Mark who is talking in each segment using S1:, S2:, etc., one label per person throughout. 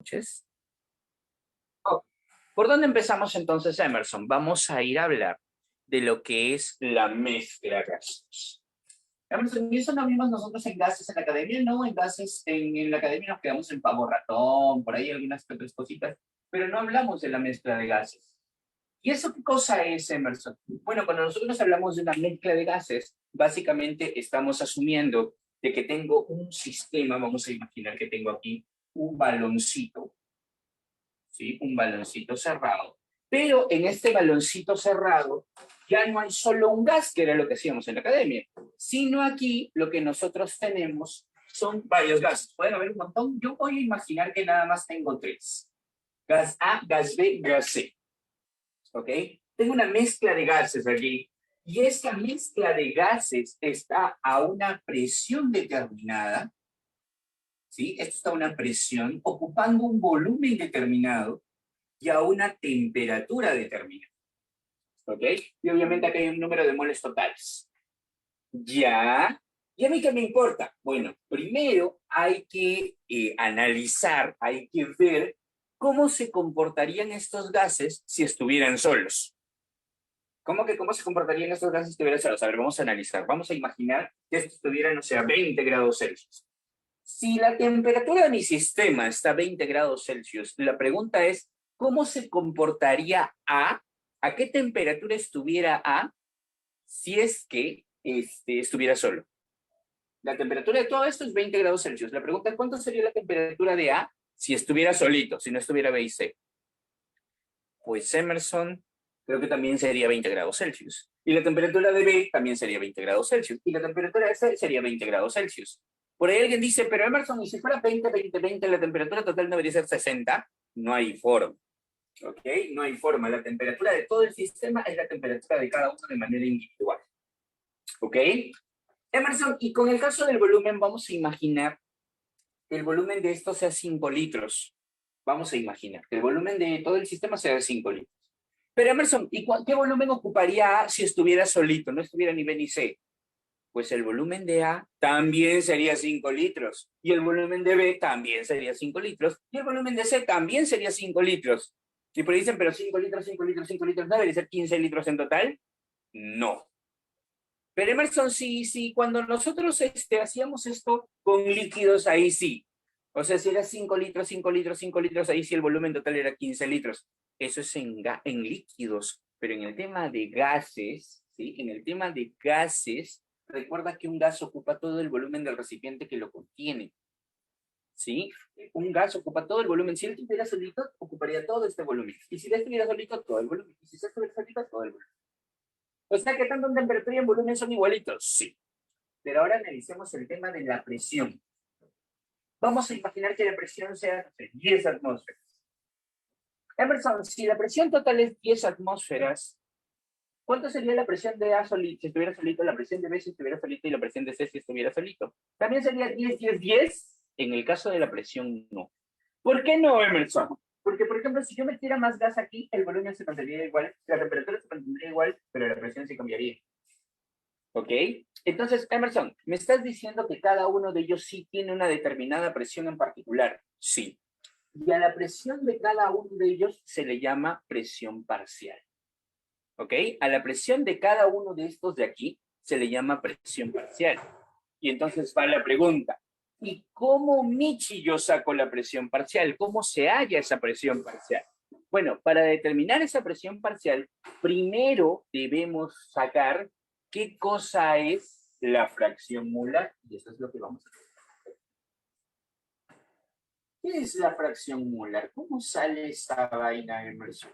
S1: noches. Oh, ¿por dónde empezamos entonces, Emerson? Vamos a ir a hablar de lo que es la mezcla gaseosa. Emerson, ¿y eso no vimos nosotros en gases en la academia? No, en gases en la academia nos quedamos en pavo ratón, por ahí algunas otras cositas, pero no hablamos de la mezcla de gases. ¿Y eso qué cosa es, Emerson? Bueno, cuando nosotros hablamos de una mezcla de gases, básicamente estamos asumiendo de que tengo un sistema, vamos a imaginar que tengo aquí un baloncito, ¿sí? Un baloncito cerrado. Pero en este baloncito cerrado ya no hay solo un gas, que era lo que hacíamos en la academia, sino aquí lo que nosotros tenemos son varios gases. Pueden haber un montón. Yo voy a imaginar que nada más tengo tres. Gas A, gas B, gas C. ¿Ok? Tengo una mezcla de gases aquí. Y esta mezcla de gases está a una presión determinada. ¿Sí? Esto está a una presión ocupando un volumen determinado y a una temperatura determinada. ¿Ok? Y obviamente acá hay un número de moles totales. ¿Ya? ¿Y a mí qué me importa? Bueno, primero hay que analizar, hay que ver cómo se comportarían estos gases si estuvieran solos. ¿Cómo se comportarían estos gases si estuvieran solos? A ver, vamos a analizar. Vamos a imaginar que esto estuviera, no sé, a 20 grados Celsius. Si la temperatura de mi sistema está a 20 grados Celsius, la pregunta es, ¿cómo se comportaría A? ¿A qué temperatura estuviera A si es que estuviera solo? La temperatura de todo esto es 20 grados Celsius. La pregunta es, ¿cuánto sería la temperatura de A si estuviera solito, si no estuviera B y C? Pues Emerson, creo que también sería 20 grados Celsius. Y la temperatura de B también sería 20 grados Celsius. Y la temperatura de C sería 20 grados Celsius. Por ahí alguien dice, pero Emerson, ¿y si fuera 20, 20, 20, la temperatura total debería ser 60? No hay forma. ¿Ok? No hay forma. La temperatura de todo el sistema es la temperatura de cada uno de manera individual. ¿Ok? Emerson, y con el caso del volumen, vamos a imaginar que el volumen de esto sea 5 litros. Vamos a imaginar que el volumen de todo el sistema sea de 5 litros. Pero Emerson, ¿y qué volumen ocuparía A si estuviera solito, no estuviera ni B ni C? Pues el volumen de A también sería 5 litros. Y el volumen de B también sería 5 litros. Y el volumen de C también sería 5 litros. Y por ahí dicen, pero 5 litros, 5 litros, 5 litros, ¿no debería ser 15 litros en total? No. Pero Emerson, sí, cuando nosotros hacíamos esto con líquidos, ahí sí. O sea, si era 5 litros, 5 litros, 5 litros, ahí sí el volumen total era 15 litros. Eso es en líquidos. Pero en el tema de gases, ¿sí? En el tema de gases, recuerda que un gas ocupa todo el volumen del recipiente que lo contiene. ¿Sí? Un gas ocupa todo el volumen. Si él estuviera solito, ocuparía todo este volumen. Y si él estuviera solito, todo el volumen. Y si él estuviera solito, todo el volumen. O sea que tanto en temperatura y en volumen son igualitos. Sí. Pero ahora analicemos el tema de la presión. Vamos a imaginar que la presión sea, no sé, 10 atmósferas. Emerson, si la presión total es 10 atmósferas, ¿cuánto sería la presión de A solito, si estuviera solito, la presión de B si estuviera solito y la presión de C si estuviera solito? ¿También sería 10, 10, 10? En el caso de la presión, no. ¿Por qué no, Emerson? Porque, por ejemplo, si yo metiera más gas aquí, el volumen se mantendría igual, la temperatura se mantendría igual, pero la presión sí cambiaría. ¿Ok? Entonces, Emerson, ¿me estás diciendo que cada uno de ellos sí tiene una determinada presión en particular? Sí. Y a la presión de cada uno de ellos se le llama presión parcial. ¿Ok? A la presión de cada uno de estos de aquí se le llama presión parcial. Y entonces va la pregunta, ¿y cómo, Michi, yo saco la presión parcial? ¿Cómo se halla esa presión parcial? Bueno, para determinar esa presión parcial, primero debemos sacar qué cosa es la fracción molar, y eso es lo que vamos a hacer. ¿Qué es la fracción molar? ¿Cómo sale esta vaina, Emerson?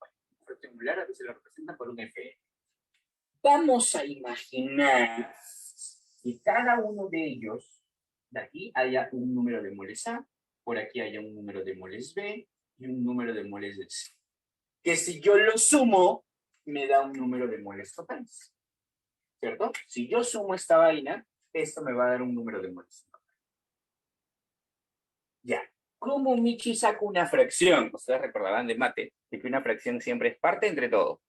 S1: La fracción molar a veces la representa por un F. Vamos a imaginar que cada uno de ellos, de aquí haya un número de moles A, por aquí haya un número de moles B y un número de moles de C. Que si yo lo sumo, me da un número de moles totales. ¿Cierto? Si yo sumo esta vaina, esto me va a dar un número de moles. Ya. ¿Cómo Michi saca una fracción? Ustedes recordarán de mate, de que una fracción siempre es parte entre todo.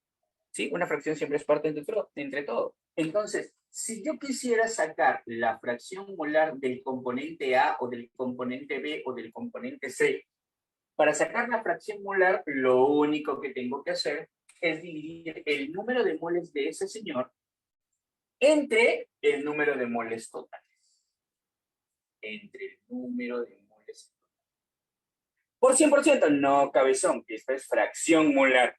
S1: ¿Sí? Una fracción siempre es parte entre todo. Entonces, Si yo quisiera sacar la fracción molar del componente A o del componente B o del componente C, para sacar la fracción molar, lo único que tengo que hacer es dividir el número de moles de ese señor entre el número de moles totales. Entre el número de moles totales. Por 100%, no, cabezón, que esta es fracción molar.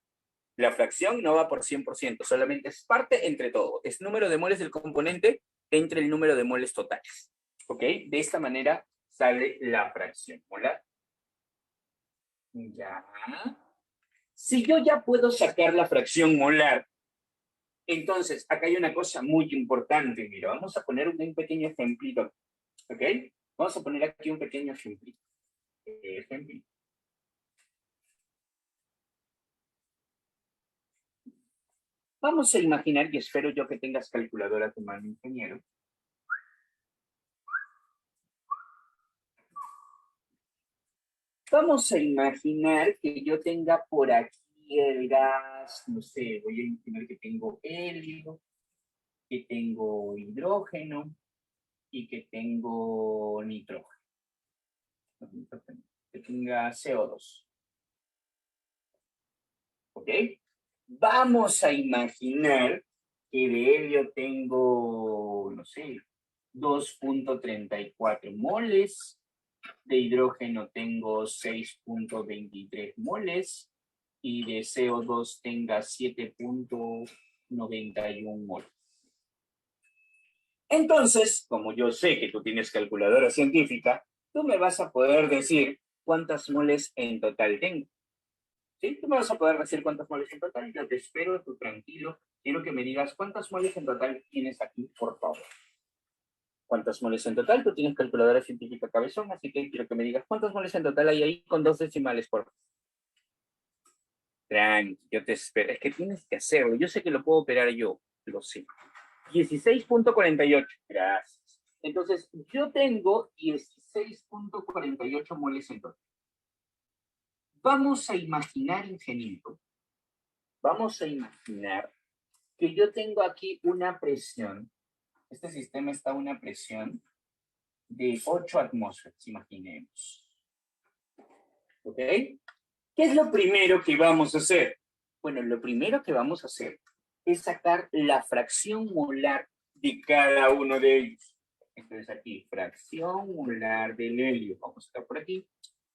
S1: La fracción no va por 100%, solamente es parte entre todo. Es número de moles del componente entre el número de moles totales. ¿Ok? De esta manera sale la fracción molar. Ya. Si yo ya puedo sacar la fracción molar, entonces acá hay una cosa muy importante. Mira, vamos a poner un pequeño ejemplito. ¿Ok? Vamos a poner aquí un pequeño ejemplito. Vamos a imaginar, y espero yo que tengas calculadora a tu mano, ingeniero. Vamos a imaginar que yo tenga por aquí el gas, no sé, voy a imaginar que tengo helio, que tengo hidrógeno y que tengo nitrógeno. Que tenga CO2. ¿Ok? Vamos a imaginar que de helio tengo, no sé, 2.34 moles, de hidrógeno tengo 6.23 moles y de CO2 tenga 7.91 moles. Entonces, como yo sé que tú tienes calculadora científica, tú me vas a poder decir cuántas moles en total tengo. ¿Sí? Tú me vas a poder decir cuántas moles en total. Yo te espero, tú tranquilo. Quiero que me digas cuántas moles en total tienes aquí, por favor. ¿Cuántas moles en total? Tú tienes calculadora científica, cabezón, así que quiero que me digas cuántas moles en total hay ahí con 2 decimales, por favor. Tranqui, yo te espero. Es que tienes que hacerlo. Yo sé que lo puedo operar yo, lo sé. 16.48. Gracias. Entonces, yo tengo 16.48 moles en total. Vamos a imaginar, ingeniero, vamos a imaginar que yo tengo aquí una presión. Este sistema está a una presión de 8 atmósferas, imaginemos. ¿Ok? ¿Qué es lo primero que vamos a hacer? Bueno, lo primero que vamos a hacer es sacar la fracción molar de cada uno de ellos. Entonces aquí, fracción molar del helio, vamos a sacar por aquí.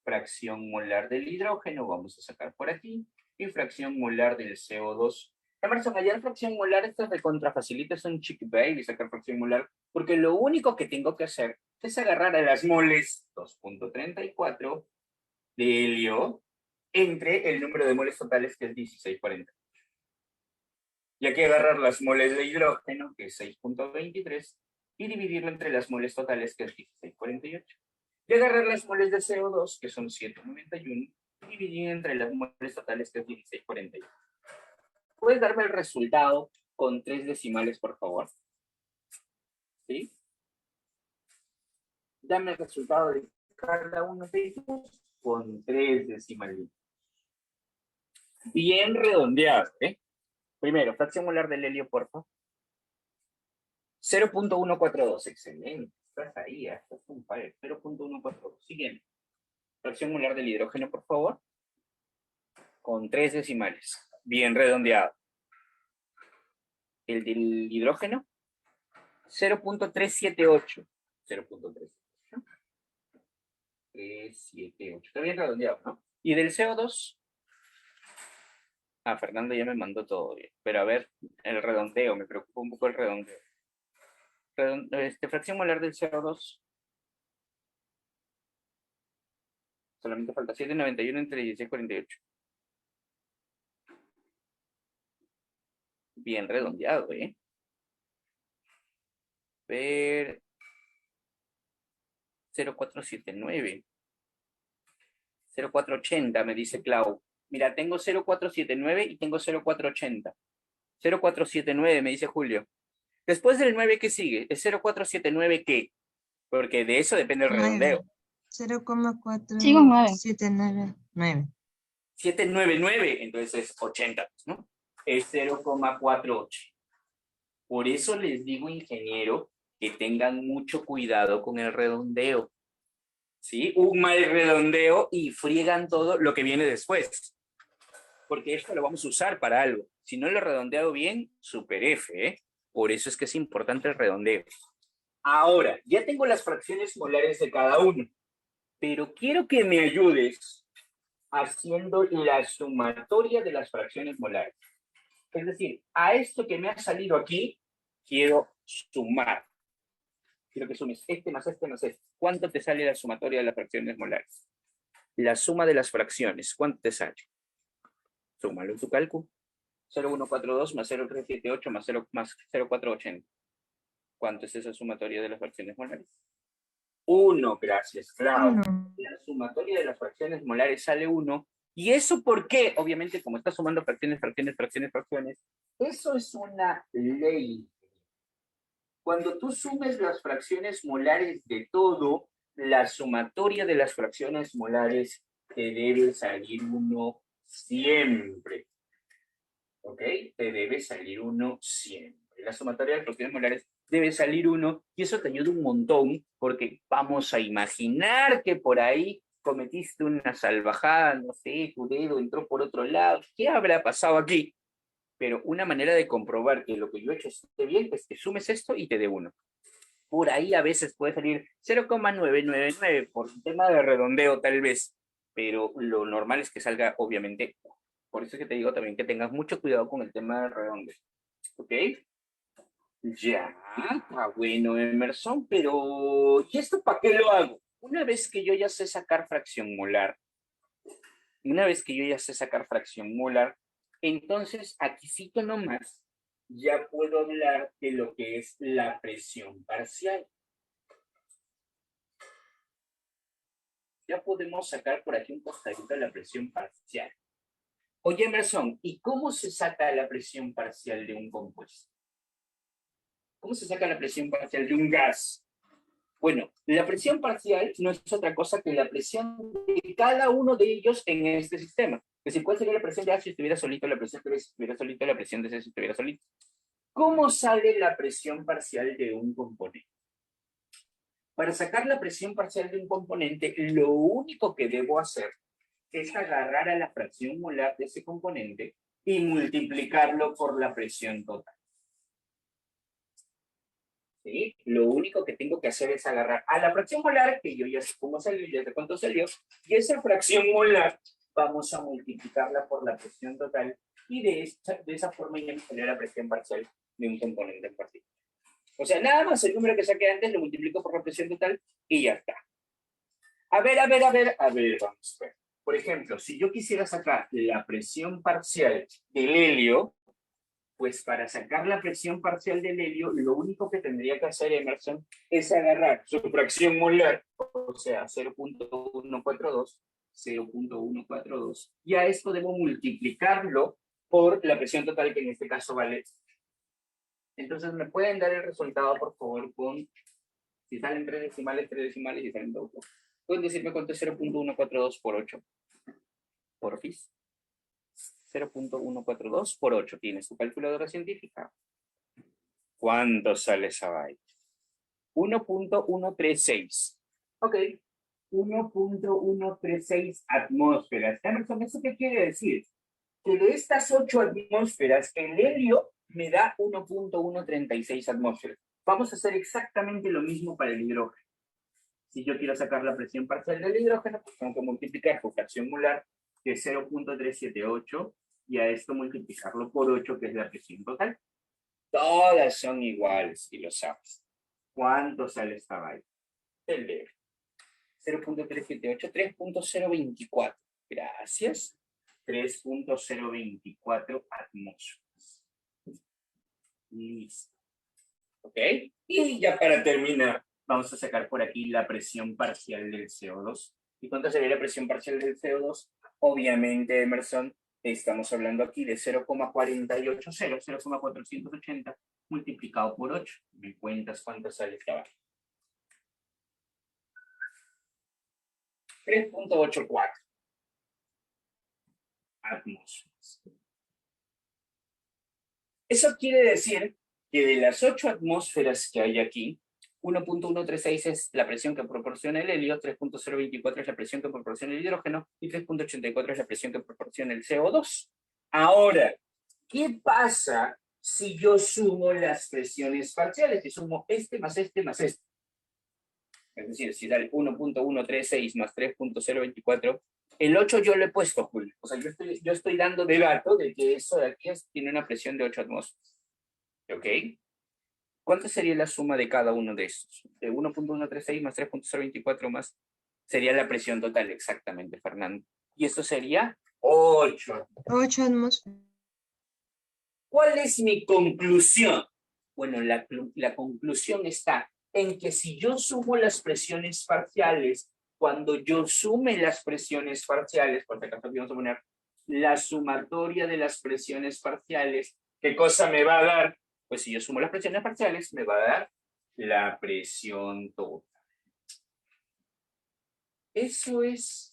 S1: Fracción molar del hidrógeno, vamos a sacar por aquí. Y fracción molar del CO2. Emerson, hallar fracción molar, esto es de contrafacilita, es un chiqui baby sacar fracción molar, porque lo único que tengo que hacer es agarrar a las moles 2.34 de helio entre el número de moles totales, que es 1640. Y hay que agarrar las moles de hidrógeno, que es 6.23, y dividirlo entre las moles totales, que es 1648. Y agarrar las moles de CO2, que son 791, y dividir entre las moles totales, que es 1648. ¿Puedes darme el resultado con 3 decimales, por favor? ¿Sí? Dame el resultado de cada uno de ellos con 3 decimales. Bien redondeado, ¿eh? Primero, fracción molar del helio, por favor. 0.142, excelente. Estás ahí, estás un par. 0.142. Siguiente. Fracción molar del hidrógeno, por favor. Con 3 decimales. Bien redondeado. El del hidrógeno, 0.378. 0.378. 378. Está bien redondeado, ¿no? Y del CO2. Ah, Fernando ya me mandó todo bien. Pero a ver, el redondeo, me preocupa un poco el redondeo. Fracción molar del CO2. Solamente falta 791 entre 1648. Bien redondeado, ¿eh? Ver 0479. 0480, me dice Clau. Mira, tengo 0479 y tengo 0480. 0479, me dice Julio. Después del 9, ¿qué sigue? ¿Es 0479 qué? Porque de eso depende el redondeo.
S2: 0,4799.
S1: 799, entonces es 80, ¿no? Es 0,48. Por eso les digo, ingeniero, que tengan mucho cuidado con el redondeo. ¿Sí? Un mal redondeo y friegan todo lo que viene después. Porque esto lo vamos a usar para algo. Si no lo he redondeado bien, super F, ¿eh? Por eso es que es importante el redondeo. Ahora, ya tengo las fracciones molares de cada uno, pero quiero que me ayudes haciendo la sumatoria de las fracciones molares. Es decir, a esto que me ha salido aquí, quiero sumar. Quiero que sumes este más este más este. ¿Cuánto te sale la sumatoria de las fracciones molares? La suma de las fracciones, ¿cuánto te sale? Súmalo en tu cálculo. 0,142 más 0,378 más 0,480. ¿Cuánto es esa sumatoria de las fracciones molares? 1, gracias, Clau.
S2: 1.
S1: La sumatoria de las fracciones molares sale 1. ¿Y eso por qué? Obviamente, como está sumando fracciones, eso es una ley. Cuando tú sumes las fracciones molares de todo, la sumatoria de las fracciones molares te debe salir 1 siempre. ¿Ok? Te debe salir 1 siempre. La sumatoria de las fracciones molares debe salir 1 y eso te ayuda un montón porque vamos a imaginar que por ahí cometiste una salvajada, no sé, tu dedo entró por otro lado. ¿Qué habrá pasado aquí? Pero una manera de comprobar que lo que yo he hecho esté bien es que sumes esto y te dé 1. Por ahí a veces puede salir 0,999 por un tema de redondeo tal vez, pero lo normal es que salga obviamente. Por eso es que te digo también que tengas mucho cuidado con el tema de redondeo. ¿Ok? Ya, está bueno, Emerson, pero ¿y esto para qué lo hago? Una vez que yo ya sé sacar fracción molar, entonces aquí cito nomás, ya puedo hablar de lo que es la presión parcial. Ya podemos sacar por aquí un costadito de la presión parcial. Oye, Emerson, ¿y cómo se saca la presión parcial de un compuesto? ¿Cómo se saca la presión parcial de un gas? Bueno, la presión parcial no es otra cosa que la presión de cada uno de ellos en este sistema. Es decir, ¿cuál sería la presión de A si estuviera solito, la presión de B si estuviera solito, la presión de C si estuviera solito? ¿Cómo sale la presión parcial de un componente? Para sacar la presión parcial de un componente, lo único que debo hacer es agarrar a la fracción molar de ese componente y multiplicarlo por la presión total. ¿Sí? Lo único que tengo que hacer es agarrar a la fracción molar, que yo ya sé cómo salió, ya sé cuánto salió, y esa fracción molar vamos a multiplicarla por la presión total y de esa forma ya me salió la presión parcial de un componente en particular. O sea, nada más el número que saqué antes lo multiplico por la presión total y ya está. A ver, vamos a ver. Por ejemplo, si yo quisiera sacar la presión parcial del helio, pues para sacar la presión parcial del helio, lo único que tendría que hacer Emerson es agarrar su fracción molar, o sea, 0.142, y a esto debo multiplicarlo por la presión total, que en este caso vale. Entonces, ¿me pueden dar el resultado, por favor, con, si salen tres decimales, y salen dos? ¿Pueden decirme cuánto es 0.142 por 8? Porfis. 0.142 por 8. ¿Tienes tu calculadora científica? ¿Cuánto sale esa vaina? 1.136. Ok. 1.136 atmósferas. Emerson, ¿eso qué quiere decir? Que de estas 8 atmósferas, el helio me da 1.136 atmósferas. Vamos a hacer exactamente lo mismo para el hidrógeno. Si yo quiero sacar la presión parcial del hidrógeno, pues tengo que multiplicar su fracción molar, que es 0.378, y a esto multiplicarlo por 8, que es la presión total. Todas son iguales, y lo sabes. ¿Cuánto sale esta vaina? El de 0.378, 3.024. Gracias. 3.024 atmósferas. Listo. ¿Ok? Y ya para terminar, vamos a sacar por aquí la presión parcial del CO2. ¿Y cuánto sería la presión parcial del CO2? Obviamente, Emerson, estamos hablando aquí de 0,480, 0,480 multiplicado por 8. ¿Me cuentas cuánto sale esta vaina? 3.84 atmósferas. Eso quiere decir que de las 8 atmósferas que hay aquí, 1.136 es la presión que proporciona el helio, 3.024 es la presión que proporciona el hidrógeno y 3.84 es la presión que proporciona el CO2. Ahora, ¿qué pasa si yo sumo las presiones parciales? Si sumo este más este más este. Es decir, si da el 1.136 más 3.024, el 8 yo lo he puesto, Julio. O sea, yo estoy dando de dato de que eso de aquí tiene una presión de 8 atmósferas. ¿Ok? ¿Cuánto sería la suma de cada uno de estos? De 1.136 más 3.024 más sería la presión total, exactamente, Fernando. Y esto sería 8.
S2: 8 atmósferas.
S1: ¿Cuál es mi conclusión? Bueno, la conclusión está en que si yo sumo las presiones parciales, cuando yo sume las presiones parciales, por si acaso vamos a poner la sumatoria de las presiones parciales, ¿qué cosa me va a dar? Pues si yo sumo las presiones parciales, me va a dar la presión total. Eso es.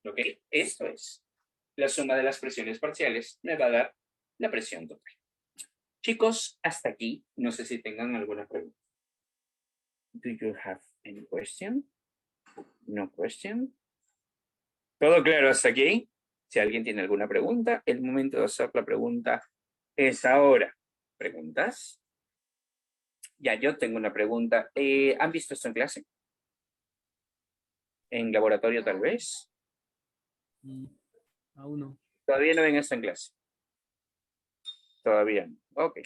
S1: ¿Ok? Esto es. La suma de las presiones parciales me va a dar la presión total. Chicos, hasta aquí. No sé si tengan alguna pregunta. Do you have any question? No question. ¿Todo claro hasta aquí? Si alguien tiene alguna pregunta, el momento de hacer la pregunta es ahora. ¿Preguntas? Ya, yo tengo una pregunta. ¿Han visto esto en clase? ¿En laboratorio tal vez?
S3: Aún no.
S1: Todavía no ven esto en clase. Todavía no. Ok.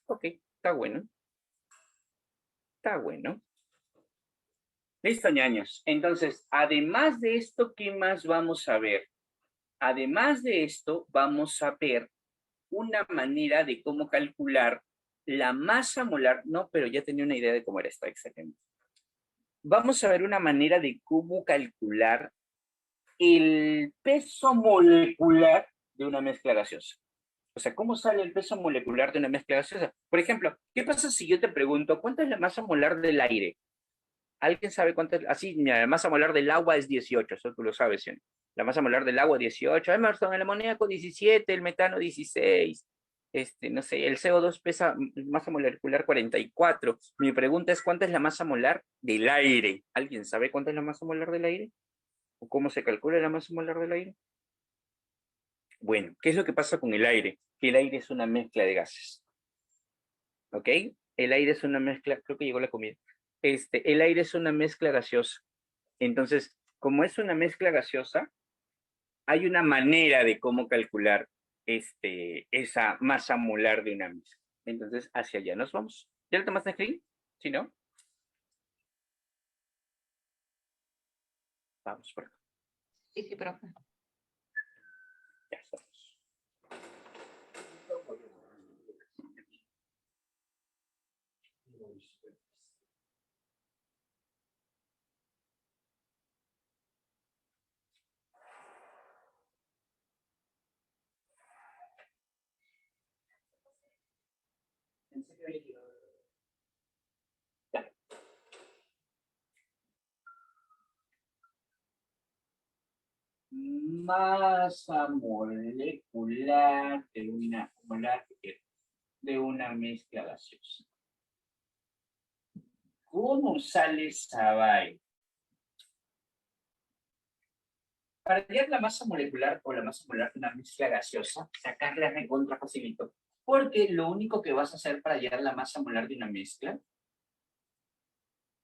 S1: Ok, está bueno. Está bueno. Listo, ñaños. Entonces, además de esto, ¿qué más vamos a ver? Además de esto, vamos a ver una manera de cómo calcular la masa molar. No, pero ya tenía una idea de cómo era esto. Excelente. Vamos a ver una manera de cómo calcular el peso molecular de una mezcla gaseosa. O sea, ¿cómo sale el peso molecular de una mezcla gaseosa? Por ejemplo, ¿qué pasa si yo te pregunto cuánta es la masa molar del aire? ¿Alguien sabe cuánto es? Así, mira, la masa molar del agua es 18, eso tú lo sabes, ¿sí? La masa molar del agua 18, Emerson, el amoníaco 17, el metano 16, no sé, el CO2 pesa masa molecular 44. Mi pregunta es, ¿cuánta es la masa molar del aire? ¿Alguien sabe cuánta es la masa molar del aire? ¿O cómo se calcula la masa molar del aire? Bueno, ¿qué es lo que pasa con el aire? Que el aire es una mezcla de gases. ¿Ok? El aire es una mezcla, creo que llegó la comida. El aire es una mezcla gaseosa. Entonces, como es una mezcla gaseosa, hay una manera de cómo calcular esa masa molar de una mezcla. Entonces, hacia allá nos vamos. ¿Ya lo tomaste, screen? ¿Sí, no? Vamos por acá.
S2: Sí, profe.
S1: Ya estamos. Masa molecular de una mezcla gaseosa. ¿Cómo sale esa vaina? Para hallar la masa molecular o la masa molar de una mezcla gaseosa, sacarla de contra facilito. Porque lo único que vas a hacer para hallar la masa molar de una mezcla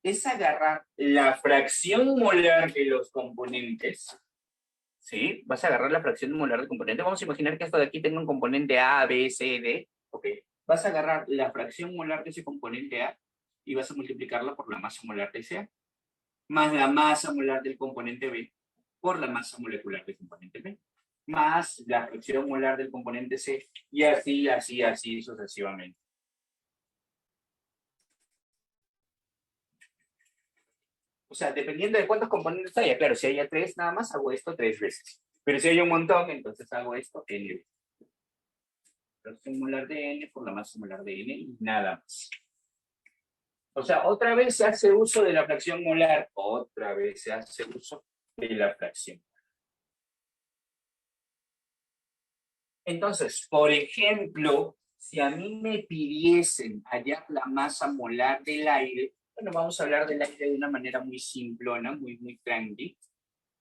S1: es agarrar la fracción molar de los componentes. ¿Sí? Vas a agarrar la fracción molar del componente. Vamos a imaginar que esto de aquí tenga un componente A, B, C, D. Ok. Vas a agarrar la fracción molar de ese componente A y vas a multiplicarla por la masa molar de ese A, más la masa molar del componente B por la masa molecular del componente B, más la fracción molar del componente C, y así, así, así sucesivamente. O sea, dependiendo de cuántos componentes haya, claro, si haya 3 nada más, hago esto 3 veces. Pero si hay un montón, entonces hago esto n veces. Fracción molar de N por la masa molar de N y nada más. O sea, otra vez se hace uso de la fracción molar, otra vez se hace uso de la fracción. Entonces, por ejemplo, si a mí me pidiesen hallar la masa molar del aire, bueno, vamos a hablar del aire de una manera muy simplona, muy trendy.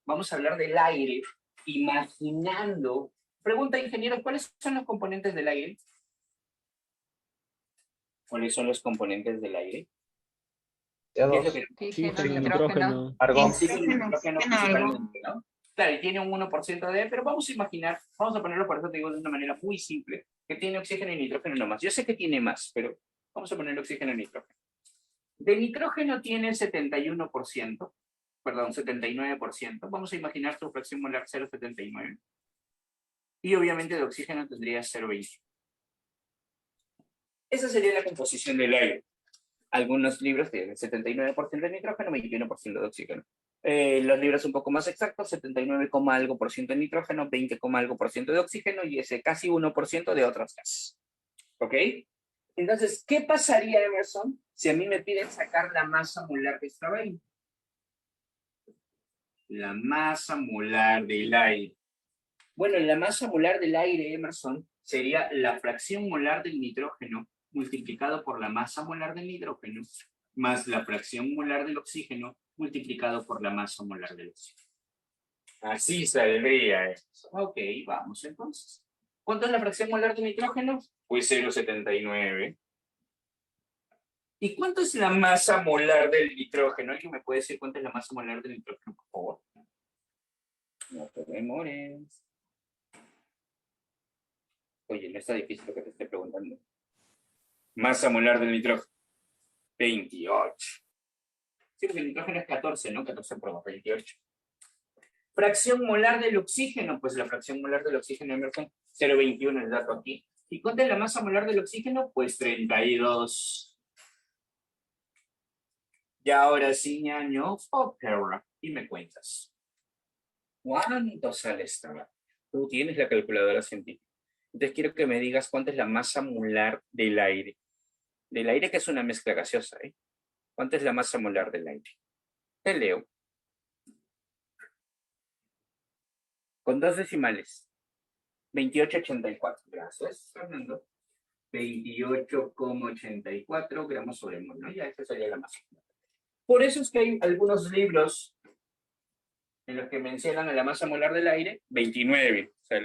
S1: Vamos a hablar del aire imaginando. Pregunta, ingeniero, ¿cuáles son los componentes del aire? ¿Cuáles son los componentes del aire? ¿Qué es lo que
S2: Oxígeno,
S3: Oxígeno,
S2: nitrógeno.
S3: nitrógeno.
S1: argón?
S2: Nitrógeno,
S1: Nitrógeno
S2: oxígeno, argón.
S1: principalmente, ¿no? Claro, y tiene un 1% de, pero vamos a imaginar, vamos a ponerlo por eso te digo de una manera muy simple, que tiene oxígeno y nitrógeno nomás. Yo sé que tiene más, pero vamos a poner oxígeno y nitrógeno. De nitrógeno tiene el 71%, perdón, 79%. Vamos a imaginar su fracción molar 0,79. Y obviamente de oxígeno tendría 0,20. Esa sería la composición del aire. Algunos libros tienen 79% de nitrógeno, 21% de oxígeno. Los libros un poco más exactos, 79, algo por ciento de nitrógeno, 20, algo por ciento de oxígeno y ese casi 1% de otros gases. ¿Ok? Entonces, ¿qué pasaría, Emerson, si a mí me piden sacar la masa molar que estaba ahí? La masa molar del aire. Bueno, la masa molar del aire, Emerson, sería la fracción molar del nitrógeno multiplicado por la masa molar del nitrógeno más la fracción molar del oxígeno multiplicado por la masa molar del oxígeno. Así saldría eso. Ok, vamos entonces. ¿Cuánto es la fracción molar del nitrógeno? Pues 0,79. ¿Y cuánto es la masa molar del nitrógeno? ¿Alguien me puede decir cuánto es la masa molar del nitrógeno, por favor? No te demores. Oye, no está difícil lo que te estoy preguntando. Masa molar del nitrógeno. 28. Sí, porque el nitrógeno es 14, ¿no? 14 por 28. Fracción molar del oxígeno, pues la fracción molar del oxígeno emerge 0,21 el dato aquí. ¿Y cuánto es la masa molar del oxígeno? Pues 32. Y ahora sí, ñaño, opera, y me cuentas. ¿Cuánto sale esta? Tú tienes la calculadora científica. Entonces quiero que me digas cuánto es la masa molar del aire. Del aire que es una mezcla gaseosa, ¿eh? ¿Cuánto es la masa molar del aire? Te leo. Con dos decimales. 28,84. Gracias, Fernando. 28,84 gramos sobre mol, ¿no? Ya esta sería la masa. Por eso es que hay algunos libros en los que mencionan a la masa molar del aire 29. O sea,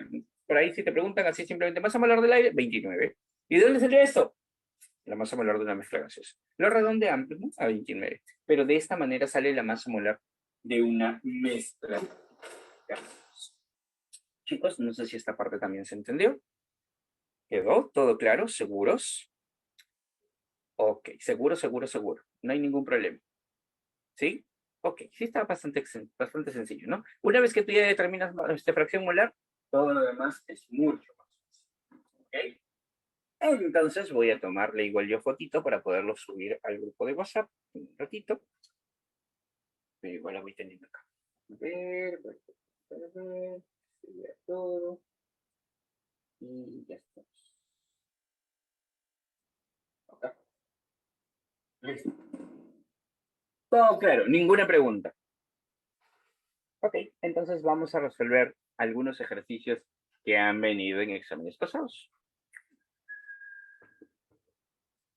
S1: por ahí si te preguntan así simplemente masa molar del aire, 29. ¿Y de dónde salió esto? La masa molar de una mezcla gaseosa. Lo redondean, ¿no? A 29. Pero de esta manera sale la masa molar de una mezcla gaseosa. Chicos, no sé si esta parte también se entendió. ¿Quedó todo claro? ¿Seguros? Ok, seguro. No hay ningún problema. ¿Sí? Ok, sí está bastante sencillo, ¿no? Una vez que tú ya determinas esta fracción molar, todo lo demás es mucho más fácil. ¿Ok? Entonces voy a tomarle igual yo fotito para poderlo subir al grupo de WhatsApp un ratito. Pero igual la voy teniendo acá. A ver, todo. Y ya está. Ok. Listo. Todo claro, ninguna pregunta. Ok, entonces vamos a resolver algunos ejercicios que han venido en exámenes pasados.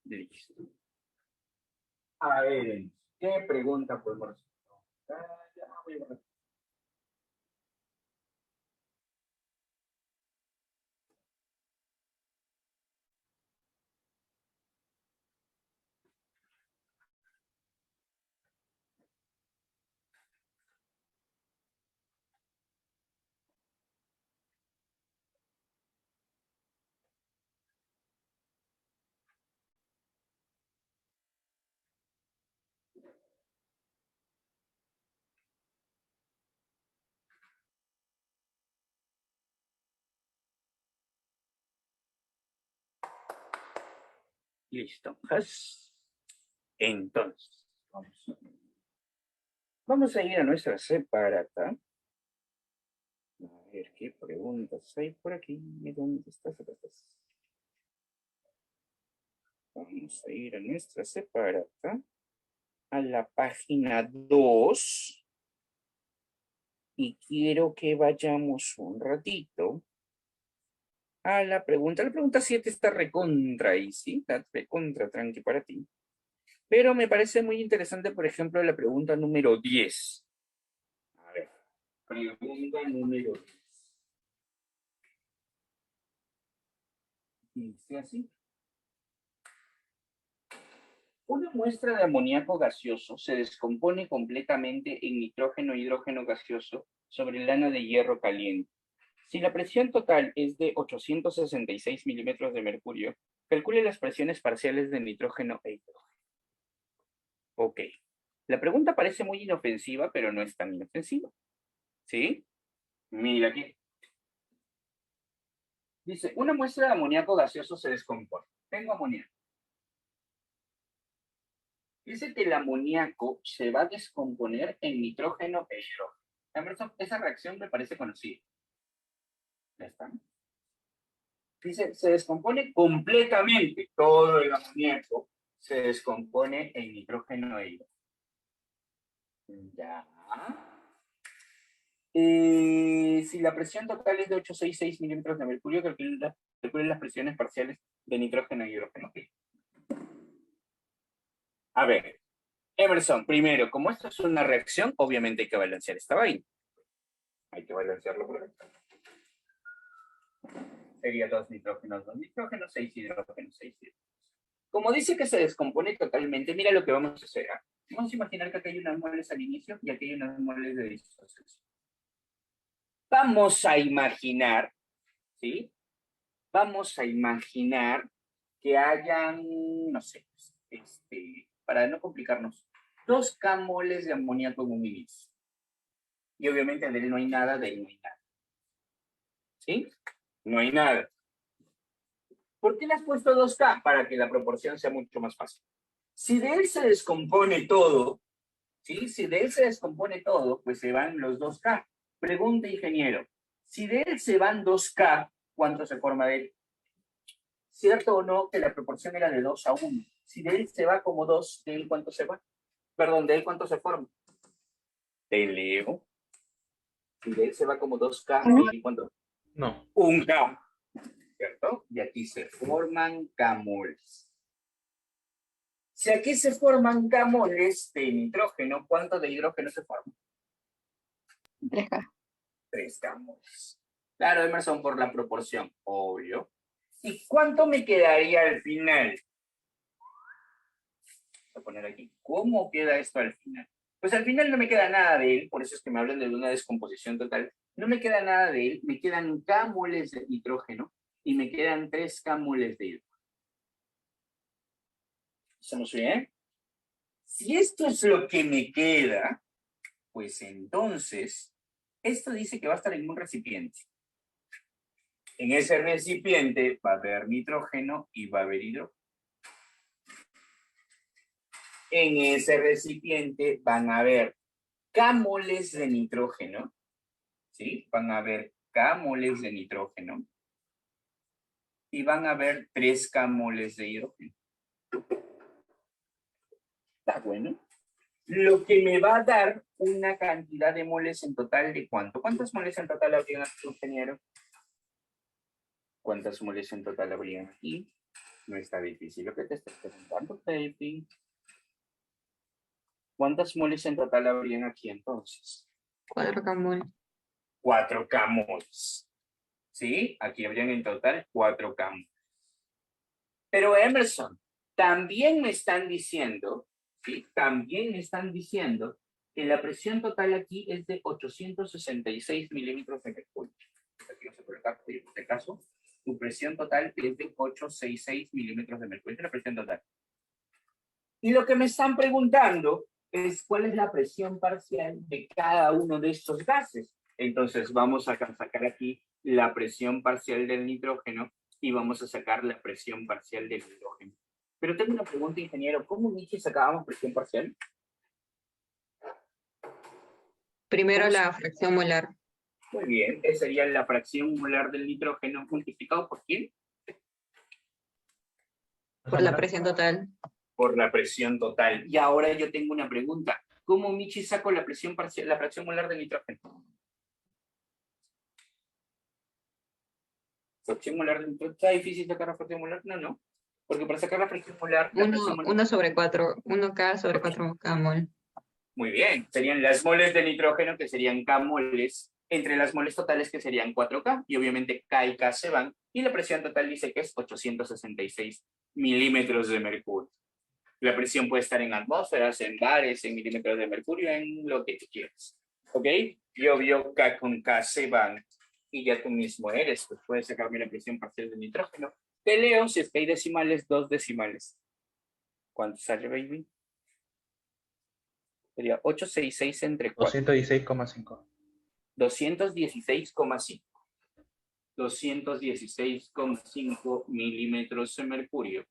S1: Listo. A ver, ¿qué pregunta podemos hacer? Listo. Entonces, vamos a ir a nuestra separata. A ver qué preguntas hay por aquí. ¿Dónde estás? Vamos a ir a nuestra separata, a la página 2. Y quiero que vayamos un ratito a la pregunta. La pregunta 7 está recontra ahí, ¿sí? Está recontra tranqui para ti. Pero me parece muy interesante, por ejemplo, la pregunta número 10. A ver, pregunta número 10. Dice así. Una muestra de amoníaco gaseoso se descompone completamente en nitrógeno e hidrógeno gaseoso sobre lana de hierro caliente. Si la presión total es de 866 milímetros de mercurio, calcule las presiones parciales de nitrógeno e hidrógeno. Ok. La pregunta parece muy inofensiva, pero no es tan inofensiva. ¿Sí? Mira aquí. Dice, una muestra de amoníaco gaseoso se descompone. Tengo amoníaco. Dice que el amoníaco se va a descomponer en nitrógeno e hidrógeno. Esa reacción me parece conocida. Ya está. Dice, se descompone completamente. Todo el amoníaco se descompone en nitrógeno e hidrógeno. Ya. Si la presión total es de 866 milímetros de mercurio, calcule las presiones parciales de nitrógeno e hidrógeno. A ver, Emerson, primero, como esto es una reacción, obviamente hay que balancear esta vaina. Hay que balancearlo por acá. Sería 2 nitrógenos, 6 hidrógenos, 6 hidrógenos. Como dice que se descompone totalmente, mira lo que vamos a hacer. Vamos a imaginar que aquí hay unas moles al inicio y aquí hay unas moles de disociación. Vamos a imaginar, ¿sí? Vamos a imaginar que hayan, no sé, para no complicarnos, 2K moles de amoníaco en un inicio. Y obviamente de él no hay nada, de él no hay nada. ¿Sí? No hay nada. ¿Por qué le has puesto 2K? Para que la proporción sea mucho más fácil. Si de él se descompone todo, ¿sí? Si de él se descompone todo, pues se van los 2K. Pregunta, ingeniero, si de él se van 2K, ¿cuánto se forma de él? ¿Cierto o no que la proporción era de 2 a 1? Si de él se va como 2, ¿de él cuánto se va? Perdón, ¿de él cuánto se forma? Te leo. Si de él se va como 2K, ¿de él cuánto?
S3: No.
S1: 1K. ¿Cierto? Y aquí se forman K-moles. Si aquí se forman K-moles de nitrógeno, ¿cuánto de hidrógeno se forma?
S2: 3K.
S1: 3 K-moles. Claro, Emerson, por la proporción, obvio. ¿Y cuánto me quedaría al final? Voy a poner aquí. ¿Cómo queda esto al final? Pues al final no me queda nada de él, por eso es que me hablan de una descomposición total. No me queda nada de él, me quedan K-moles de nitrógeno y me quedan 3 K-moles de hidrógeno. ¿Estamos bien? Si esto es lo que me queda, pues entonces, esto dice que va a estar en un recipiente. En ese recipiente va a haber nitrógeno y va a haber hidrógeno. En ese recipiente van a haber K-moles de nitrógeno, ¿sí? Van a haber K-moles de nitrógeno y van a haber 3 K-moles de hidrógeno. Está bueno. Lo que me va a dar una cantidad de moles en total de ¿cuánto? ¿Cuántas moles en total habrían aquí, ingeniero? ¿Cuántas moles en total habrían aquí? No está difícil lo que te estoy preguntando, baby. ¿Cuántas moles en total habrían aquí entonces?
S2: 4K mol.
S1: 4 K-moles. ¿Sí? Aquí habrían en total 4 K-moles. Pero Emerson, también me están diciendo, ¿sí? También me están diciendo que la presión total aquí es de 866 milímetros de mercurio. Aquí vamos a colocar, en este caso, tu presión total es de 866 milímetros de mercurio. Esta es la presión total. Y lo que me están preguntando es cuál es la presión parcial de cada uno de estos gases. Entonces vamos a sacar aquí la presión parcial del nitrógeno y vamos a sacar la presión parcial del hidrógeno. Pero tengo una pregunta, ingeniero. ¿Cómo, Michi, sacábamos presión parcial?
S2: Primero la fracción molar.
S1: Muy bien, esa sería la fracción molar del nitrógeno multiplicado por ¿quién?
S2: Por la presión total.
S1: Por la presión total. Y ahora yo tengo una pregunta. ¿Cómo, Michi, saco la presión parcial, la fracción molar del nitrógeno? Fracción molar de nitrógeno. ¿Está difícil sacar la fracción molar? No, no. Porque para sacar la fracción molar, la fracción molar...
S2: 1 sobre 4, 1K sobre 4K mol.
S1: Muy bien, serían las moles de nitrógeno, que serían K moles, entre las moles totales, que serían 4K, y obviamente K y K se van, y la presión total dice que es 866 milímetros de mercurio. La presión puede estar en atmósferas, en bares, en milímetros de mercurio, en lo que tú quieras. ¿Ok? Y obvio, K con K se van, y ya tú mismo eres, pues puedes sacarme la presión parcial de nitrógeno. Te leo, si es que hay decimales, 2 decimales. ¿Cuánto sale, baby? Sería 866 entre 4.
S3: 216,5.
S1: 216,5. 216,5 milímetros de mercurio.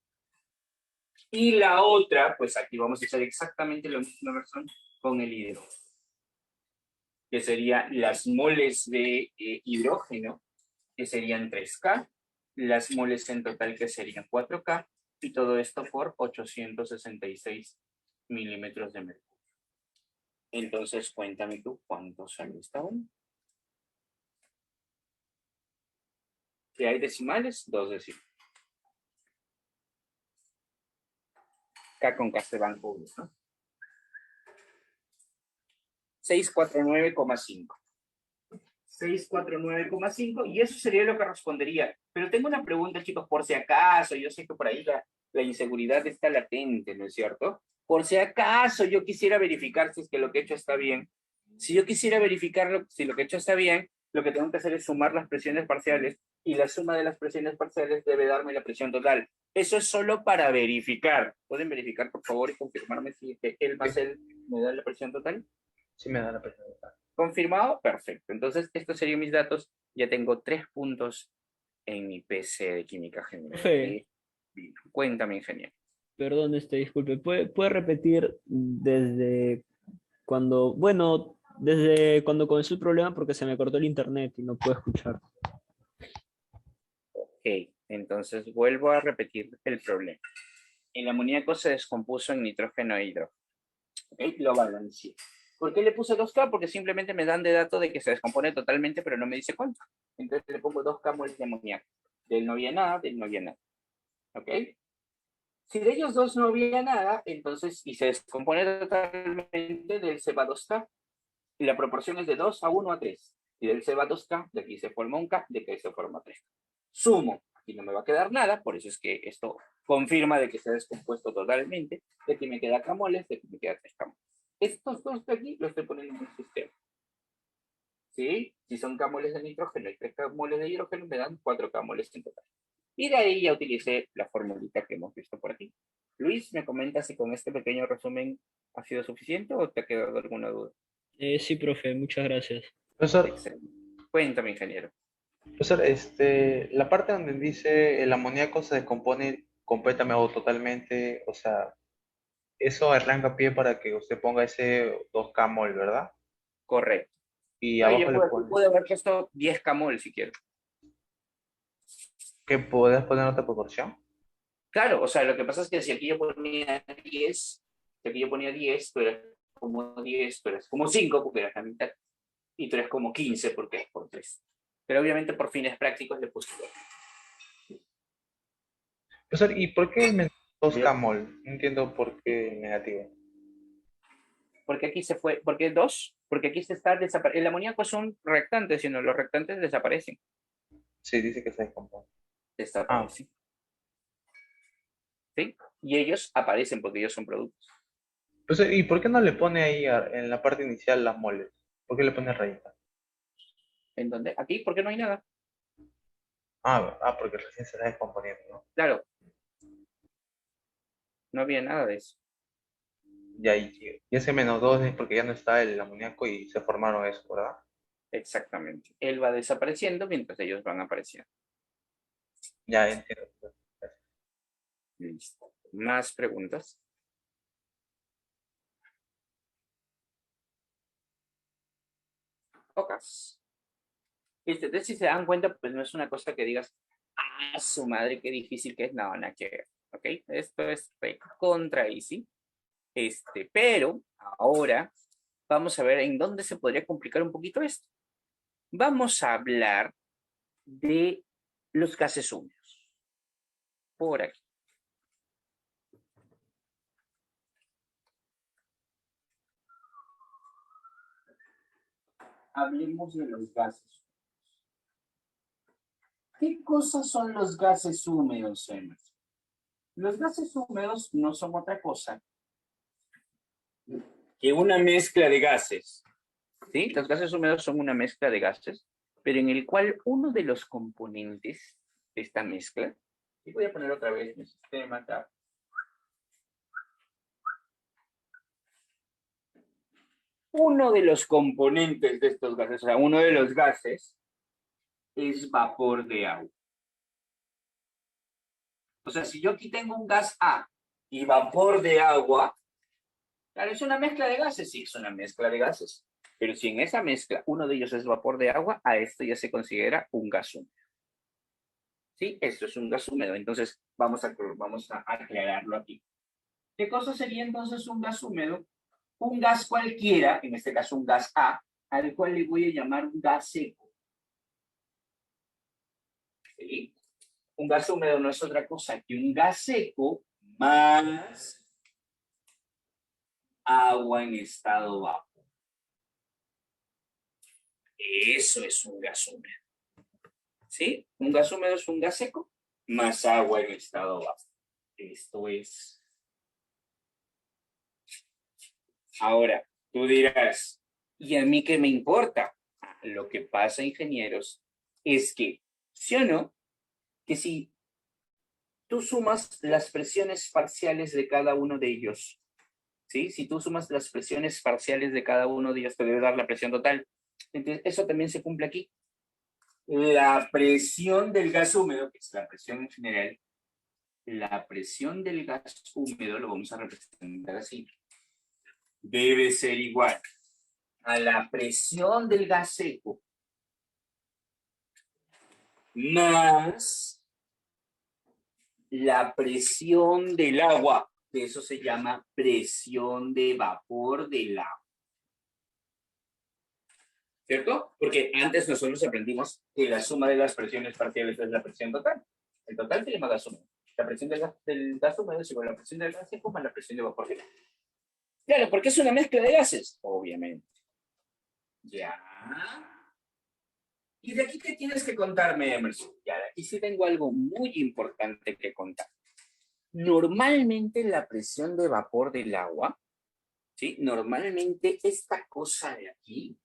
S1: Y la otra, pues aquí vamos a hacer exactamente lo mismo con el hidrógeno, que serían las moles de hidrógeno, que serían 3K, las moles en total, que serían 4K, y todo esto por 866 milímetros de mercurio. Entonces, cuéntame tú, ¿cuánto sale esta una? Si hay decimales, 2 decimales. K con K se van juntos, ¿no? 649,5. 649,5, y eso sería lo que respondería. Pero tengo una pregunta, chicos, por si acaso, yo sé que por ahí la inseguridad está latente, ¿no es cierto? Por si acaso yo quisiera verificar si es que lo que he hecho está bien. Si yo quisiera verificar si lo que he hecho está bien, lo que tengo que hacer es sumar las presiones parciales, y la suma de las presiones parciales debe darme la presión total. Eso es solo para verificar. ¿Pueden verificar, por favor, y confirmarme si que él más él me da la presión total?
S3: Sí me da la presión total.
S1: ¿Confirmado? Perfecto. Entonces, estos serían mis datos. Ya tengo 3 puntos en mi PC de química general.
S4: Profe,
S1: Cuéntame, ingeniero.
S4: perdón, disculpe, ¿puede repetir desde cuando, bueno, desde cuando comenzó el problema porque se me cortó el internet y no puedo escuchar?
S1: Ok, entonces vuelvo a repetir el problema. El amoníaco se descompuso en nitrógeno e hidrógeno. ¿Ok? Lo balanceé. ¿Por qué le puse 2K? Porque simplemente me dan de dato de que se descompone totalmente, pero no me dice cuánto. Entonces le pongo 2K moles de amoníaco. Del no había nada, del no había nada. ¿Ok? Si de ellos dos no había nada, entonces, y se descompone totalmente, del se va 2K. Y la proporción es de 2 a 1 a 3. Y del se va 2K, de aquí se forma un K, de aquí se forma 3K. Sumo. Aquí no me va a quedar nada, por eso es que esto confirma de que se ha descompuesto totalmente. De aquí me queda K moles, de aquí me queda 3K moles. Estos dos de aquí los estoy poniendo en el sistema. ¿Sí? Si son K moles de nitrógeno y 3K moles de hidrógeno, me dan 4K moles en total. Y de ahí ya utilicé la formulita que hemos visto por aquí. Luis, ¿me comentas si con este pequeño resumen ha sido suficiente o te ha quedado alguna duda?
S4: Sí, profe, muchas gracias.
S3: Profesor,
S1: Excelente. Cuéntame, ingeniero.
S3: profesor, la parte donde dice el amoníaco se descompone completamente o totalmente, o sea, eso arranca pie para que usted ponga ese 2K mol, ¿verdad?
S1: Correcto.
S3: Y
S1: No,
S3: abajo
S1: yo
S3: le
S1: puedo,
S3: pone,
S1: puedo haber puesto 10 camol si quiero.
S3: ¿que puedes poner otra proporción?
S1: Claro, o sea, lo que pasa es que si aquí yo ponía 10, si aquí yo ponía 10, tú eres como 10, tú eres como 5 porque eres la mitad, y tú eres como 15 porque es por 3. Pero obviamente por fines prácticos le puse 2.
S3: Profesor, ¿y por qué el 2K
S1: Bien.
S3: mol? No entiendo por qué negativo.
S1: Porque aquí se fue, ¿por qué 2? Porque aquí se está desapareciendo. El amoníaco es un reactante, sino los reactantes desaparecen.
S3: Sí, dice que se descompone. Ah,
S1: Desaparecen. ¿Sí? Y ellos aparecen porque ellos son productos.
S3: profesor, ¿y por qué no le pone ahí en la parte inicial las moles? ¿Por qué le pone rayita?
S1: ¿En dónde? Aquí, porque no hay nada.
S3: Porque recién se está descomponiendo, ¿no?
S1: Claro, no había nada de eso.
S3: Y ese -2 es porque ya no está el amoníaco y se formaron eso, ¿verdad?
S1: Exactamente. Él va desapareciendo mientras ellos van apareciendo.
S3: Ya entiendo.
S1: Listo. ¿Más preguntas? Pocas. Entonces, si se dan cuenta, pues no es una cosa que digas, ah, su madre, qué difícil que es. No, nada que ver. ¿Ok? Esto es contra easy. Pero ahora vamos a ver en dónde se podría complicar un poquito esto. Vamos a hablar de los gases húmedos. Por aquí. Hablemos de los gases. ¿Qué cosas son los gases húmedos, Emerson? Los gases húmedos no son otra cosa que una mezcla de gases. ¿Sí? Los gases húmedos son una mezcla de gases, pero en el cual uno de los componentes de esta mezcla, y voy a poner otra vez mi sistema acá. Uno de los componentes de estos gases, o sea, uno de los gases, es vapor de agua. O sea, si yo aquí tengo un gas A y vapor de agua, claro, ¿es una mezcla de gases? Sí, es una mezcla de gases. Pero si en esa mezcla uno de ellos es vapor de agua, a esto ya se considera un gas húmedo. ¿Sí? Esto es un gas húmedo. Entonces, vamos a aclararlo aquí. ¿Qué cosa sería entonces un gas húmedo? Un gas cualquiera, en este caso un gas A, al cual le voy a llamar un gas seco. ¿Sí? Un gas húmedo no es otra cosa que un gas seco más agua en estado vapor. Eso es un gas húmedo. ¿Sí? Un gas húmedo es un gas seco más agua en estado vapor. Esto es. Ahora, tú dirás, ¿y a mí qué me importa? Lo que pasa, ingenieros, es que, ¿sí o no? Que si tú sumas las presiones parciales de cada uno de ellos, ¿sí? Si tú sumas las presiones parciales de cada uno de ellos, te debe dar la presión total. Entonces, eso también se cumple aquí. La presión del gas húmedo, que es la presión en general, la presión del gas húmedo, lo vamos a representar así, debe ser igual a la presión del gas seco más la presión del agua, que eso se llama presión de vapor del agua. ¿Cierto? Porque antes nosotros aprendimos que la suma de las presiones parciales es la presión total. El total se llama gas húmedo. La presión del gas húmedo es igual a la presión del gas seco más la presión de vapor del agua. Claro, porque es una mezcla de gases, obviamente. Ya. ¿Y de aquí qué tienes que contarme, Emerson? Ya, de aquí sí tengo algo muy importante que contar. Normalmente la presión de vapor del agua, ¿sí? Normalmente esta cosa de aquí,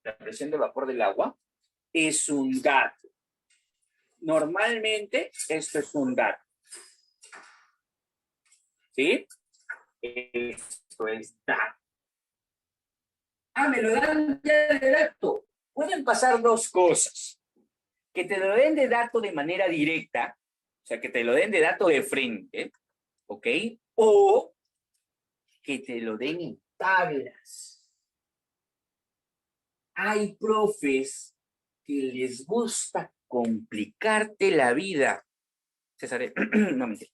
S1: la presión de vapor del agua, es un dato. Normalmente esto es un dato. ¿Sí? Esto es dato. Ah, me lo dan ya de dato. Pueden pasar dos cosas. Que te lo den de dato de manera directa, o sea, que te lo den de dato de frente, ¿ok? O que te lo den en tablas. Hay profes que les gusta complicarte la vida. César, no mentira.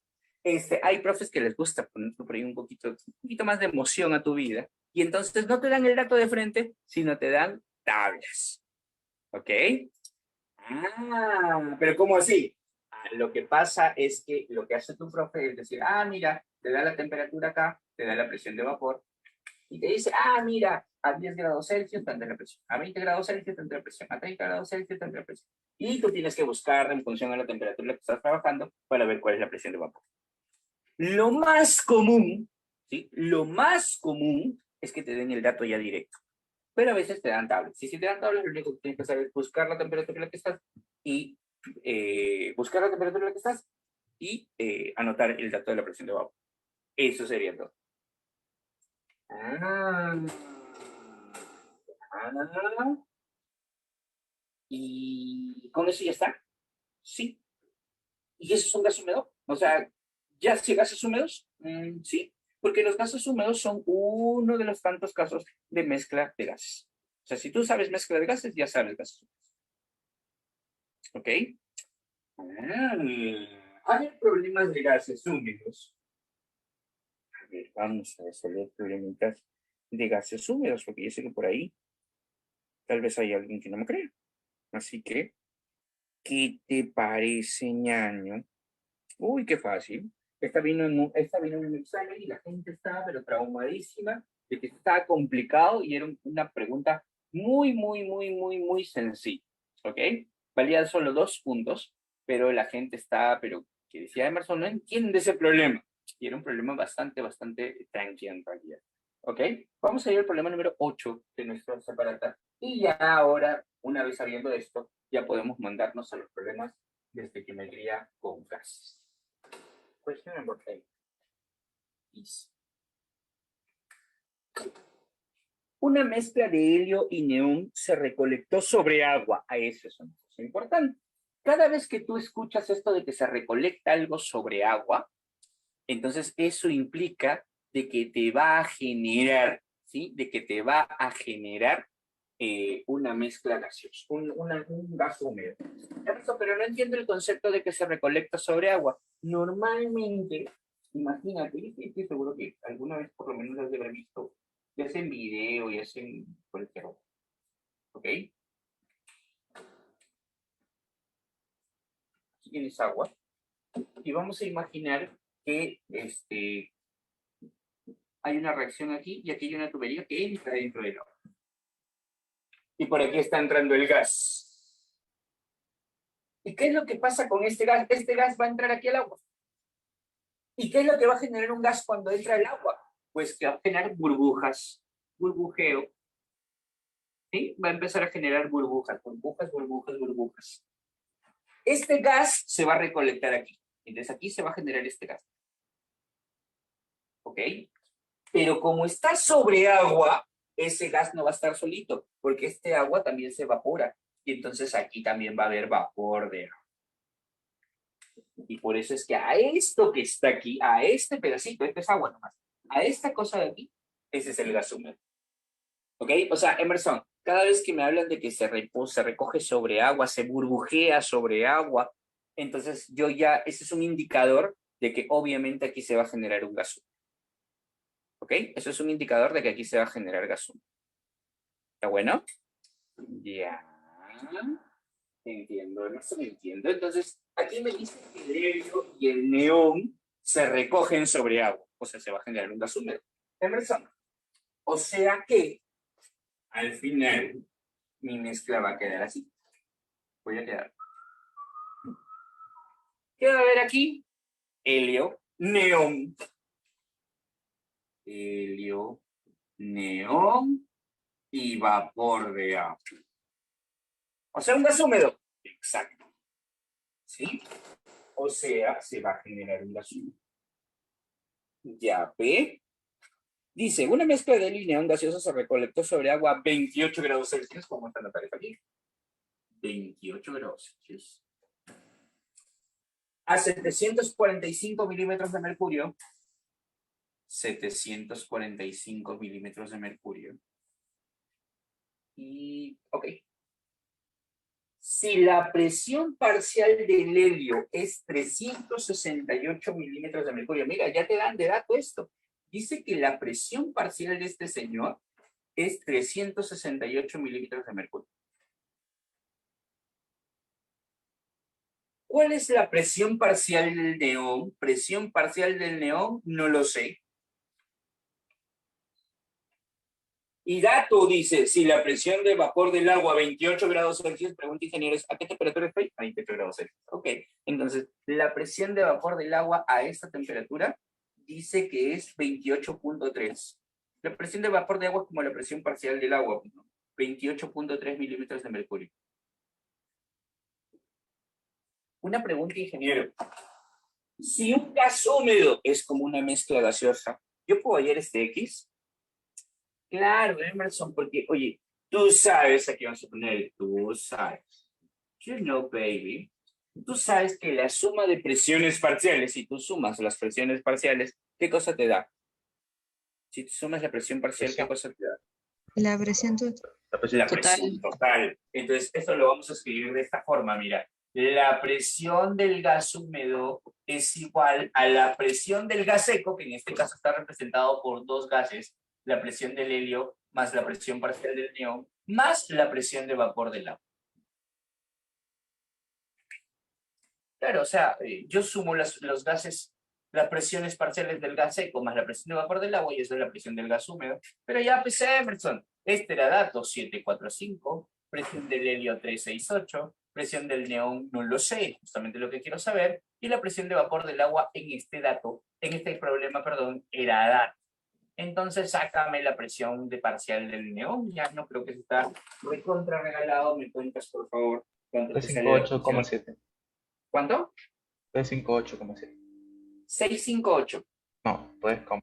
S1: Hay profes que les gusta poner por ahí un poquito más de emoción a tu vida y entonces no te dan el dato de frente, sino te dan tablas. ¿Ok? Ah, pero ¿cómo así? Lo que pasa es que lo que hace tu profe es decir, mira, te da la temperatura acá, te da la presión de vapor, y te dice, mira, a 10 grados Celsius tanta la presión, a 20 grados Celsius tanta la presión, a 30 grados Celsius tanta la presión. Y tú tienes que buscar en función a la temperatura en la que estás trabajando para ver cuál es la presión de vapor. Lo más común, ¿sí? Lo más común es que te den el dato ya directo. Pero a veces te dan tablas. Y si te dan tablas, lo único que tienes que hacer es buscar la temperatura en la que estás y anotar el dato de la presión de vapor. Eso sería todo. Y con eso ya está. Sí. ¿Y eso es un gas húmedo? O sea, ¿ya sí gases húmedos? Sí, porque los gases húmedos son uno de los tantos casos de mezcla de gases. O sea, si tú sabes mezcla de gases, ya sabes gases húmedos. ¿Ok? Hay problemas de gases húmedos. A ver, vamos a resolver problemitas de gases húmedos, porque yo sé que por ahí tal vez hay alguien que no me crea. Así que ¿Qué te parece, ñaño? Uy, qué fácil. Esta vino en un examen y la gente estaba pero traumadísima de que estaba complicado y era una pregunta muy, muy, muy, muy, muy sencilla. ¿Ok? Valía solo 2 puntos, pero la gente estaba, pero que decía Emerson, no entiende ese problema. Y era un problema bastante, bastante tranquilo en realidad. ¿Ok? Vamos a ir al problema número 8 de nuestro separata. Y ya ahora, una vez sabiendo esto, ya podemos mandarnos a los problemas de estequiometría con gases. Question number 8 is: una mezcla de helio y neón se recolectó sobre agua. A eso es una cosa importante. Cada vez que tú escuchas esto de que se recolecta algo sobre agua, entonces eso implica de que te va a generar, ¿sí? De que te va a generar una mezcla gaseosa, un gas húmedo. Pero no entiendo el concepto de que se recolecta sobre agua. Normalmente, imagínate, y estoy seguro que alguna vez por lo menos lo has de haber visto, ya sea en video, ya sea en cualquier otro. ¿Ok? Aquí tienes agua y vamos a imaginar que hay una reacción aquí y aquí hay una tubería que entra dentro del agua. Y por aquí está entrando el gas. ¿Y qué es lo que pasa con este gas? Este gas va a entrar aquí al agua. ¿Y qué es lo que va a generar un gas cuando entra el agua? Pues que va a generar burbujas, burbujeo. ¿Sí? Va a empezar a generar burbujas, burbujas, burbujas, burbujas. Este gas se va a recolectar aquí. Entonces aquí se va a generar este gas. ¿Ok? Pero como está sobre agua, ese gas no va a estar solito, porque este agua también se evapora. Y entonces aquí también va a haber vapor de agua. Y por eso es que a esto que está aquí, a este pedacito, esto es agua nomás, a esta cosa de aquí, ese es el gas húmedo. ¿Ok? O sea, Emerson, cada vez que me hablan de que se recoge sobre agua, se burbujea sobre agua, entonces yo ya, ese es un indicador de que obviamente aquí se va a generar un gas húmedo. ¿Ok? Eso es un indicador de que aquí se va a generar gas húmedo. ¿Está bueno? Ya. Entiendo, Emerson, entiendo. Entonces, aquí me dice que el helio y el neón se recogen sobre agua. O sea, se va a generar un gas húmedo. Emerson, o sea que al final mi mezcla va a quedar así. Voy a quedar. ¿Qué va a haber aquí? Helio, neón. Helio, neón y vapor de agua. O sea, un gas húmedo. Exacto. ¿Sí? O sea, se va a generar un gas húmedo. Ya ve. Dice, una mezcla de helio y neón gaseoso se recolectó sobre agua a 28 grados Celsius. ¿Cómo está la tarifa aquí? 28 grados Celsius. A 745 milímetros de mercurio. 745 milímetros de mercurio. Y, ok. Si la presión parcial del helio es 368 milímetros de mercurio, mira, ya te dan de dato esto. Dice que la presión parcial de este señor es 368 milímetros de mercurio. ¿Cuál es la presión parcial del neón? Presión parcial del neón, no lo sé. Y dato dice, si la presión de vapor del agua a 28 grados Celsius, pregunta ingenieros, ¿a qué temperatura estoy? A 28 grados Celsius. Ok, entonces la presión de vapor del agua a esta temperatura dice que es 28.3. La presión de vapor de agua es como la presión parcial del agua, ¿no? 28.3 milímetros de mercurio. Una pregunta, ingeniero. Si un gas húmedo es como una mezcla gaseosa, ¿yo puedo hallar este X? Claro, Emerson, porque, oye, tú sabes, aquí vamos a poner, tú sabes. You know, baby. Tú sabes que la suma de presiones parciales, si tú sumas las presiones parciales, ¿qué cosa te da? Si tú sumas la presión parcial, ¿qué
S3: Presión.
S1: cosa te da?
S2: La presión
S3: La presión.
S1: La
S2: total.
S1: presión total. Entonces, esto lo vamos a escribir de esta forma, mira. La presión del gas húmedo es igual a la presión del gas seco, que en este caso está representado por dos gases, la presión del helio más la presión parcial del neón, más la presión de vapor del agua. Claro, o sea, yo sumo los gases, las presiones parciales del gas seco más la presión de vapor del agua y eso es la presión del gas húmedo. Pero ya, pues Emerson, este era dato 745, presión del helio 368, presión del neón no lo sé, justamente lo que quiero saber, y la presión de vapor del agua en este dato, en este problema, perdón, era dato. Entonces, sácame la presión de parcial del neón, ya no creo que se está recontra regalado, me cuentas, por favor, cuánto te sale la presión.
S3: 358,7.
S1: ¿Cuánto?
S3: 358,7.
S1: 658.
S3: No, pues como.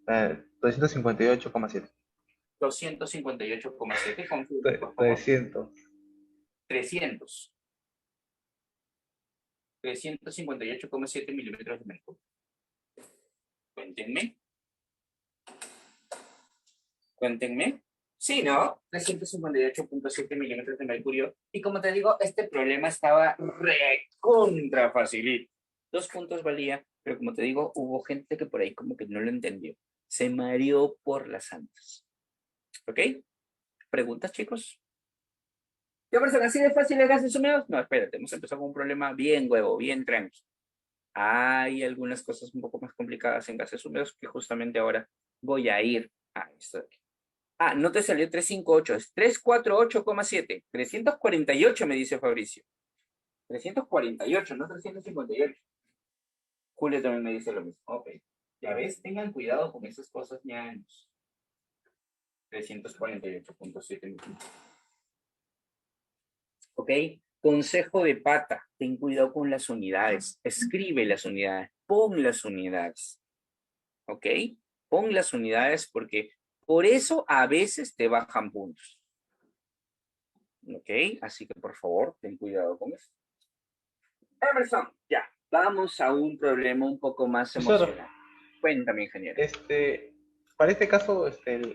S3: 258,7.
S1: 258,7, confirme, por favor.
S3: 300.
S1: 300. 358,7 milímetros de mercurio. Cuéntenme. Cuéntenme. Sí, ¿no? 358,7 milímetros de mercurio. Y como te digo, este problema estaba recontra facilito. 2 puntos valía, pero como te digo, hubo gente que por ahí como que no lo entendió. Se mareó por las santas. ¿Ok? ¿Preguntas, chicos? ¿Qué persona así de fácil de gases húmedos? No, espérate, hemos empezado con un problema bien huevo, bien tranqui. Hay algunas cosas un poco más complicadas en gases húmedos que justamente ahora voy a ir a esto de aquí. Ah, no te salió 358, es 348,7. 348 me dice Fabricio. 348, no 358. Julio también me dice lo mismo. Ok. Ya ves, tengan cuidado con esas cosas ñaños. 348,7. ¿Ok? Consejo de pata, ten cuidado con las unidades, escribe las unidades, pon las unidades, ¿ok? Pon las unidades porque por eso a veces te bajan puntos, ¿ok? Así que por favor, ten cuidado con eso. Emerson, ya, vamos a un problema un poco más
S3: Profesor,
S1: emocional. Cuéntame, ingeniero.
S3: para este caso,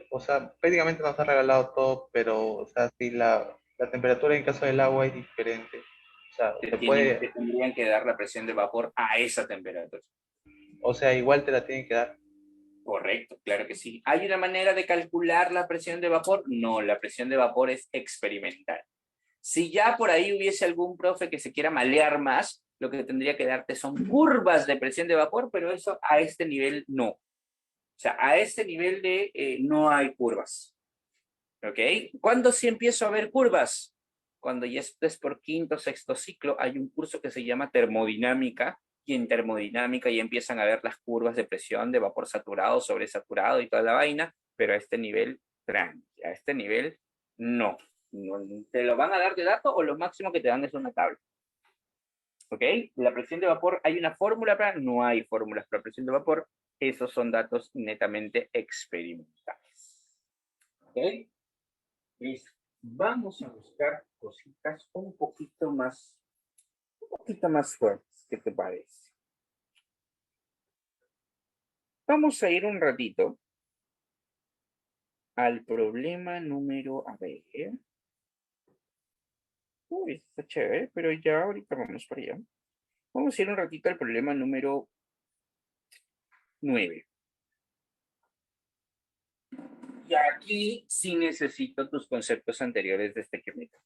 S3: o sea, prácticamente nos ha regalado todo, pero, o sea, si la temperatura en caso del agua es diferente, o sea,
S1: Te
S3: puede,
S1: tendrían que dar la presión de vapor a esa temperatura.
S3: o sea, igual te la tienen que dar.
S1: Correcto, claro que sí. ¿Hay una manera de calcular la presión de vapor? No, la presión de vapor es experimental. Si ya por ahí hubiese algún profe que se quiera malear más, lo que tendría que darte son curvas de presión de vapor, pero eso a este nivel no. O sea, a este nivel de no hay curvas. ¿Ok? ¿Cuándo sí empiezo a ver curvas? Cuando ya estés por quinto, sexto ciclo, hay un curso que se llama termodinámica, y en termodinámica ya empiezan a ver las curvas de presión de vapor saturado, sobresaturado y toda la vaina, pero a este nivel, tranqui, a este nivel, no. No. ¿Te lo van a dar de dato o lo máximo que te dan es una tabla? ¿Ok? La presión de vapor, ¿hay una fórmula para? No hay fórmulas para presión de vapor. Esos son datos netamente experimentales. ¿Ok? Listo. Vamos a buscar cositas un poquito más fuertes. ¿Qué te parece? Vamos a ir un ratito al problema número, a ver. Uy, está chévere, pero ya ahorita vamos para allá. Vamos a ir un ratito al problema número 9. Y aquí sí necesito tus conceptos anteriores de estequiometría.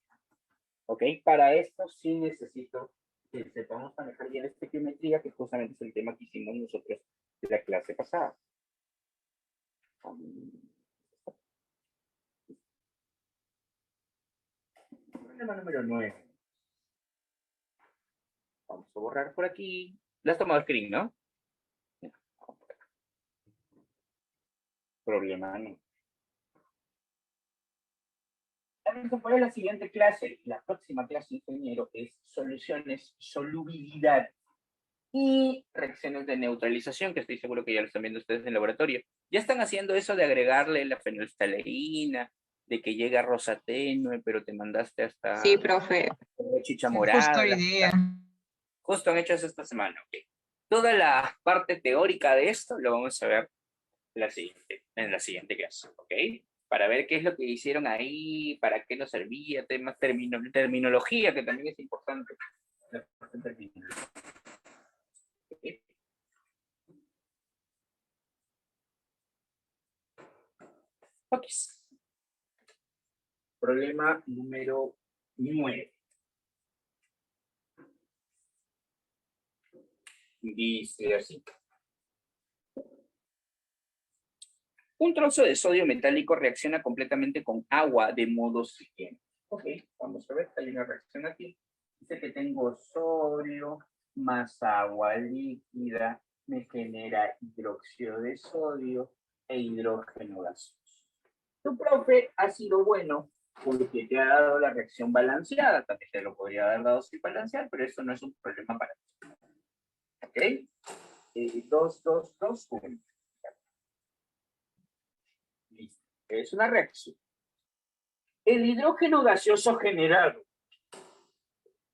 S1: ¿Ok? Para esto sí necesito que sepamos manejar bien estequiometría, que justamente es el tema que hicimos nosotros en la clase pasada. Problema número 9. Vamos a borrar por aquí. ¿Le has tomado screen, no? Problema no. Vamos a poner la siguiente clase. La próxima clase, ingeniero, es soluciones, solubilidad y reacciones de neutralización, que estoy seguro que ya lo están viendo ustedes en el laboratorio. Ya están haciendo eso de agregarle la fenolftaleína, de que llega rosa tenue, pero te mandaste hasta
S2: Sí, profe,
S1: chicha
S2: justo
S1: morada.
S2: hoy día.
S1: Justo han hecho eso esta semana. Okay. Toda la parte teórica de esto lo vamos a ver en la siguiente clase, ¿ok? Para ver qué es lo que hicieron ahí, para qué nos servía, temas terminología, que también es importante. ¿Okay? Ok. Problema número 9. Dice así. Un trozo de sodio metálico reacciona completamente con agua de modo siguiente. Ok, vamos a ver, hay una reacción aquí. Dice que tengo sodio más agua líquida, me genera hidróxido de sodio e hidrógeno gaseoso. Tu profe ha sido bueno porque te ha dado la reacción balanceada. También te lo podría haber dado sin balancear, pero eso no es un problema para ti. ¿Ok? 2, 2, 2, 1. Listo. Es una reacción. El hidrógeno gaseoso generado,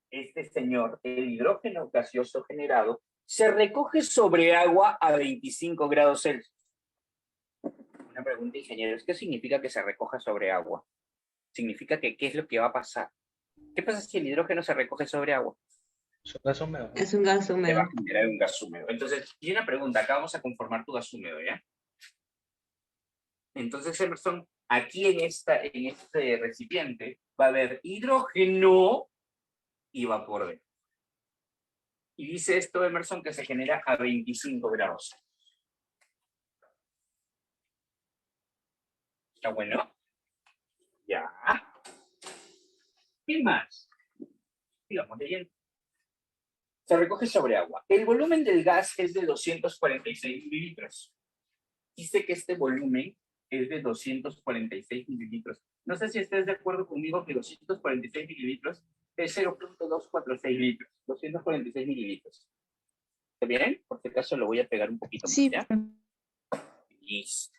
S1: este señor, el hidrógeno gaseoso generado, se recoge sobre agua a 25 grados Celsius. Una pregunta, ingenieros, ¿qué significa que se recoja sobre agua? Significa que ¿qué es lo que va a pasar? ¿Qué pasa si el hidrógeno se recoge sobre agua?
S3: Es un gas húmedo, ¿no?
S2: Es un gas
S1: Te va
S2: húmedo.
S1: a generar un gas húmedo. Entonces, y una pregunta, acá vamos a conformar tu gas húmedo, ¿ya? Entonces, Emerson, aquí en este recipiente va a haber hidrógeno y vapor de. Y dice esto, Emerson, que se genera a 25 grados. ¿Está bueno? Ya. ¿Qué más? Sigamos leyendo. Se recoge sobre agua. El volumen del gas es de 246 mililitros. Dice que este volumen es de 246 mililitros. No sé si estés de acuerdo conmigo que 246 mililitros es 0.246 litros. 246 mililitros. ¿Está bien? Por si acaso lo voy a pegar un poquito más,
S2: Sí,
S1: ¿ya? Listo.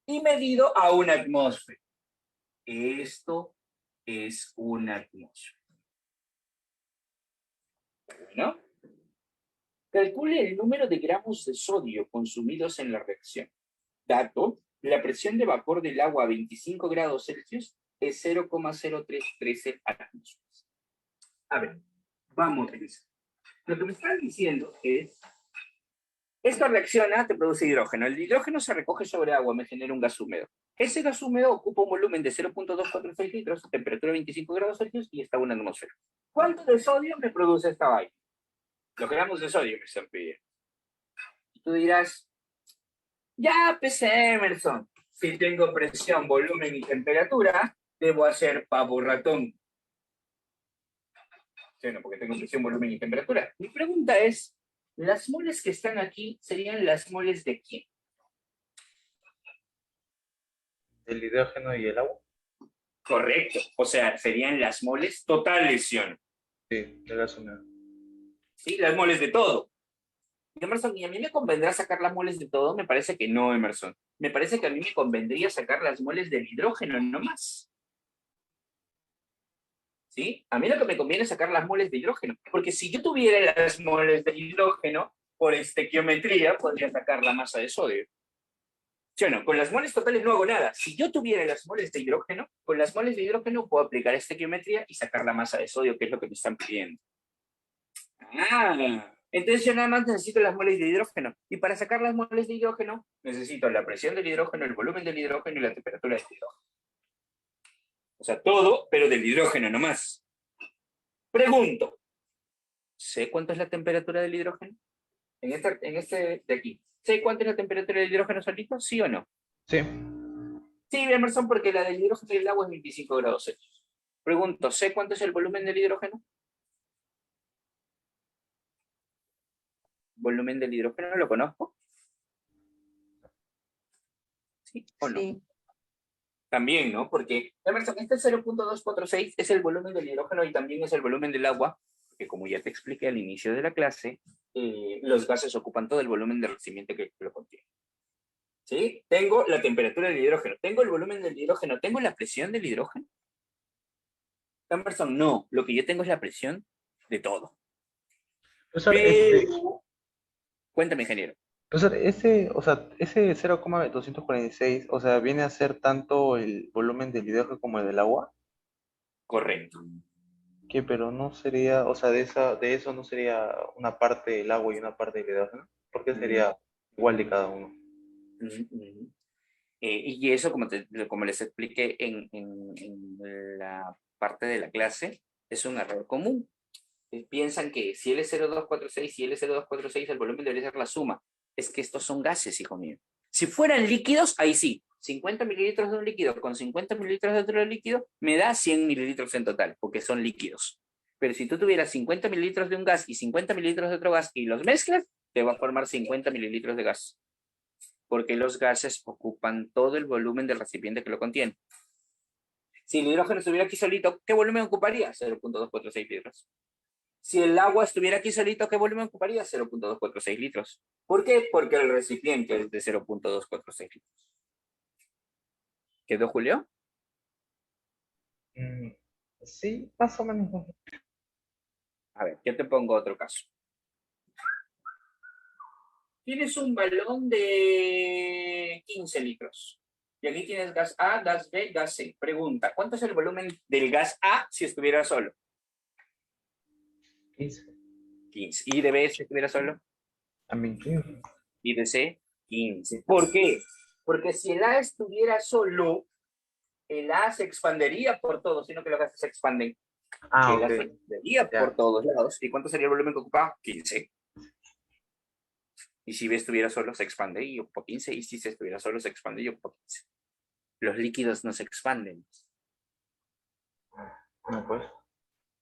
S1: Y medido a una atmósfera. Esto es una atmósfera. Bueno, calcule el número de gramos de sodio consumidos en la reacción. Dato, la presión de vapor del agua a 25 grados Celsius es 0,0313 atmósferas. A ver, vamos a revisar. Lo que me están diciendo es, esto reacciona, te produce hidrógeno. El hidrógeno se recoge sobre agua, me genera un gas húmedo. Ese gas húmedo ocupa un volumen de 0.246 litros, temperatura 25 grados Celsius y está en una atmósfera. ¿Cuánto de sodio me produce esta vaina? Los gramos de sodio me están pidiendo. Y tú dirás, ya, PC Emerson, si tengo presión, volumen y temperatura, debo hacer pavo ratón. Bueno, porque tengo presión, volumen y temperatura. Mi pregunta es, ¿las moles que están aquí serían las moles de quién?
S3: El hidrógeno y el agua.
S1: Correcto. O sea, serían las moles totales, ¿sí o no?
S3: Sí, el gas húmedo.
S1: Sí, las moles de todo. Emerson, ¿y a mí me convendrá sacar las moles de todo? Me parece que no, Emerson. Me parece que a mí me convendría sacar las moles del hidrógeno, no más. ¿Sí? A mí lo que me conviene es sacar las moles de hidrógeno, porque si yo tuviera las moles de hidrógeno, por estequiometría, podría sacar la masa de sodio. ¿Sí o no? Con las moles totales no hago nada. Si yo tuviera las moles de hidrógeno, con las moles de hidrógeno puedo aplicar estequiometría y sacar la masa de sodio, que es lo que me están pidiendo. Ah, entonces yo nada más necesito las moles de hidrógeno. Y para sacar las moles de hidrógeno, necesito la presión del hidrógeno, el volumen del hidrógeno y la temperatura del hidrógeno. O sea, todo, pero del hidrógeno nomás. Pregunto, ¿sé cuánto es la temperatura del hidrógeno? En este de aquí. ¿Sé cuánto es la temperatura del hidrógeno solito? ¿Sí o no?
S3: Sí,
S1: Sí, Emerson, porque la del hidrógeno y el agua es 25 grados Celsius. Pregunto, ¿sé cuánto es el volumen del hidrógeno? ¿Volumen del hidrógeno lo conozco? ¿Sí o no?
S2: sí.
S1: También, ¿no? Porque, Emerson, este 0.246 es el volumen del hidrógeno y también es el volumen del agua, porque como ya te expliqué al inicio de la clase, los gases ocupan todo el volumen del recipiente que lo contiene. ¿Sí? Tengo la temperatura del hidrógeno, tengo el volumen del hidrógeno, tengo la presión del hidrógeno. Emerson, no, lo que yo tengo es la presión de todo.
S3: profesor,
S1: Pero, cuéntame, ingeniero.
S3: profesor, o sea, ese 0,246, o sea, viene a ser tanto el volumen del hidrógeno como el del agua,
S1: Correcto.
S3: que pero no sería, o sea, de eso no sería una parte del agua y una parte del hidrógeno, porque sería igual de cada uno.
S1: Y eso, como les expliqué en la parte de la clase, es un error común. piensan que si L0246 y L0246 el volumen debería ser la suma. Es que estos son gases, hijo mío. Si fueran líquidos, ahí sí. 50 mililitros de un líquido con 50 mililitros de otro líquido me da 100 mililitros en total, porque son líquidos. Pero si tú tuvieras 50 mililitros de un gas y 50 mililitros de otro gas y los mezclas, te va a formar 50 mililitros de gas. Porque los gases ocupan todo el volumen del recipiente que lo contiene. Si el hidrógeno estuviera aquí solito, ¿qué volumen ocuparía? 0.246 litros. Si el agua estuviera aquí solito, ¿qué volumen ocuparía? 0.246 litros. ¿Por qué? Porque el recipiente es de 0.246 litros. ¿Quedó, Julio?
S3: Mm, sí, más o menos.
S1: A ver, yo te pongo otro caso. Tienes un balón de 15 litros. Y aquí tienes gas A, gas B, gas C. Pregunta, ¿cuánto es el volumen del gas A si estuviera solo?
S3: 15.
S1: 15. ¿Y de B si estuviera solo?
S3: También 15.
S1: Y de C, 15. ¿Por qué? Porque si el A estuviera solo, el A se expandería por todo, sino que los gases se expanden.
S3: Ah,
S1: El A se
S3: ok.
S1: expandería
S3: Ya.
S1: por todos lados. ¿Y cuánto sería el volumen que ocupaba? 15. Y si B estuviera solo, se expande y ocupa 15. Y si C estuviera solo, se expande y ocupa 15. Los líquidos no se expanden.
S3: No, pues.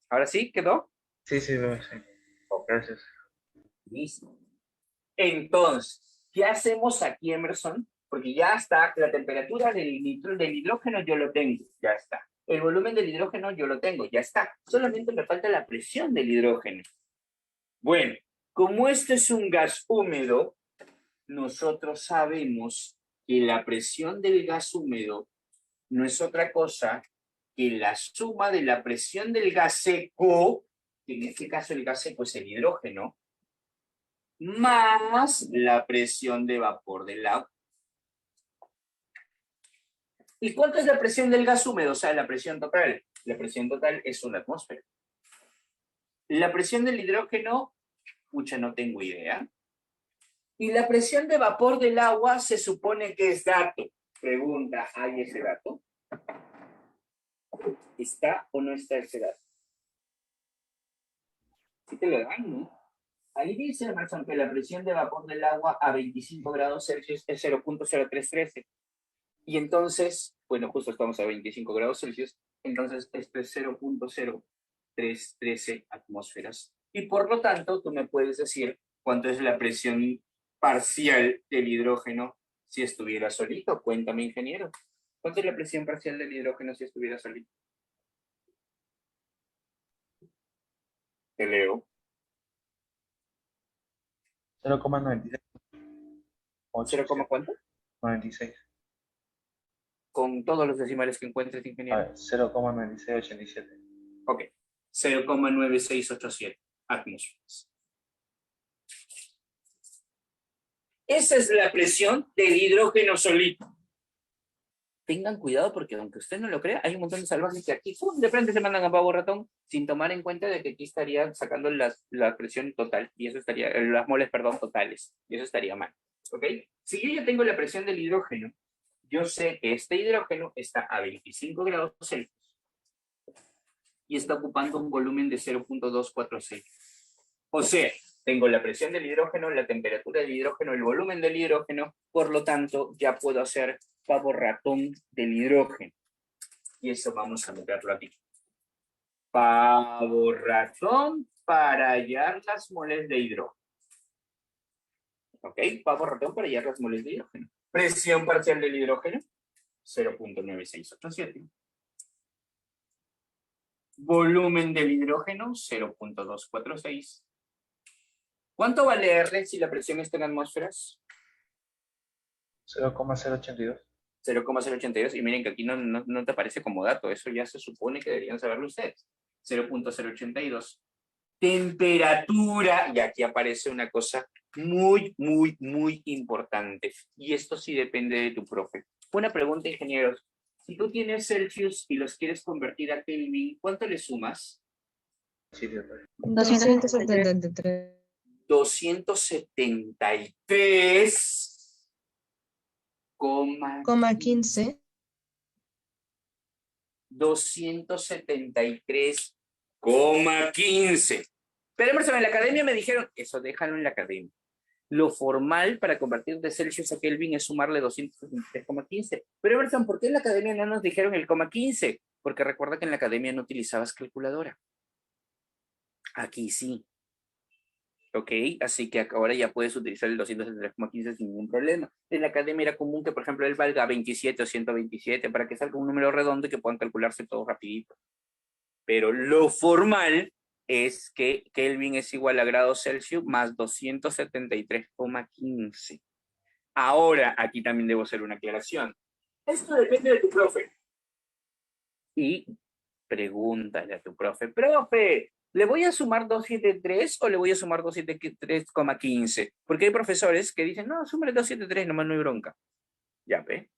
S1: ¿Ahora sí quedó?
S3: Sí, sí, sí. Gracias.
S1: Listo. Entonces, ¿qué hacemos aquí, Emerson? Porque ya está, la temperatura del hidrógeno yo lo tengo, ya está. El volumen del hidrógeno yo lo tengo, ya está. Solamente me falta la presión del hidrógeno. Bueno, como este es un gas húmedo, nosotros sabemos que la presión del gas húmedo no es otra cosa que la suma de la presión del gas seco, que en este caso el gas seco es el hidrógeno, más la presión de vapor del agua. ¿Y cuánto es la presión del gas húmedo? O sea, la presión total. La presión total es una atmósfera. La presión del hidrógeno, pucha, no tengo idea. Y la presión de vapor del agua se supone que es dato. Pregunta, ¿hay ese dato? ¿Está o no está ese dato? Sí te lo dan, ¿no? Ahí dice, Emerson, que la presión de vapor del agua a 25 grados Celsius es 0.0313. Y entonces, bueno, justo estamos a 25 grados Celsius, entonces esto es 0.0313 atmósferas. Y por lo tanto, tú me puedes decir cuánto es la presión parcial del hidrógeno si estuviera solito. Cuéntame, ingeniero. ¿Cuánto es la presión parcial del hidrógeno si estuviera solito? Te leo.
S3: 0,96.
S1: 0, ¿cuánto?
S3: 96.
S1: Con todos los decimales que encuentres,
S3: A
S1: ingeniero.
S3: ver, 0,9687.
S1: Ok. 0,9687 atmósferas. Esa es la presión del hidrógeno solito. Tengan cuidado porque aunque usted no lo crea, hay un montón de salvajes que aquí de frente se mandan a pavo ratón sin tomar en cuenta de que aquí estarían sacando la presión total y eso estaría, las moles, perdón, totales. Y eso estaría mal. ¿Ok? Si yo ya tengo la presión del hidrógeno, yo sé que este hidrógeno está a 25 grados Celsius y está ocupando un volumen de 0.246. O sea, tengo la presión del hidrógeno, la temperatura del hidrógeno, el volumen del hidrógeno, por lo tanto, ya puedo hacer pavo ratón del hidrógeno. Y eso vamos a meterlo aquí. Pavo ratón para hallar las moles de hidrógeno. ¿Ok? Pavo ratón para hallar las moles de hidrógeno. Presión parcial del hidrógeno, 0.9687. Volumen del hidrógeno, 0.246. ¿Cuánto vale R si la presión está en atmósferas?
S3: 0,082.
S1: 0,082. Y miren que aquí no te aparece como dato. Eso ya se supone que deberían saberlo ustedes. 0.082. Temperatura. Y aquí aparece una cosa muy, muy, muy importante. Y esto sí depende de tu profe. Una pregunta, ingenieros. Si tú tienes Celsius y los quieres convertir a Kelvin, ¿cuánto le sumas?
S3: Sí, de acuerdo.
S2: 273.
S1: 273,
S2: Coma 15.
S1: 273,15. Pero Emerson, en la academia me dijeron, eso déjalo en la academia. Lo formal para convertir de Celsius a Kelvin es sumarle 233,15. Pero Emerson, ¿por qué en la academia no nos dijeron el coma 15? Porque recuerda que en la academia no utilizabas calculadora. Aquí sí. ¿Ok? Así que ahora ya puedes utilizar el 233,15 sin ningún problema. En la academia era común que, por ejemplo, él valga 27 o 127 para que salga un número redondo y que puedan calcularse todo rapidito. Pero lo formal es que Kelvin es igual a grados Celsius más 273,15. Ahora, aquí también debo hacer una aclaración. Esto depende de tu profe. Y pregúntale a tu profe, profe, ¿le voy a sumar 273 o le voy a sumar 273,15? Porque hay profesores que dicen, no, súmale 273, nomás no hay bronca. Ya, ve.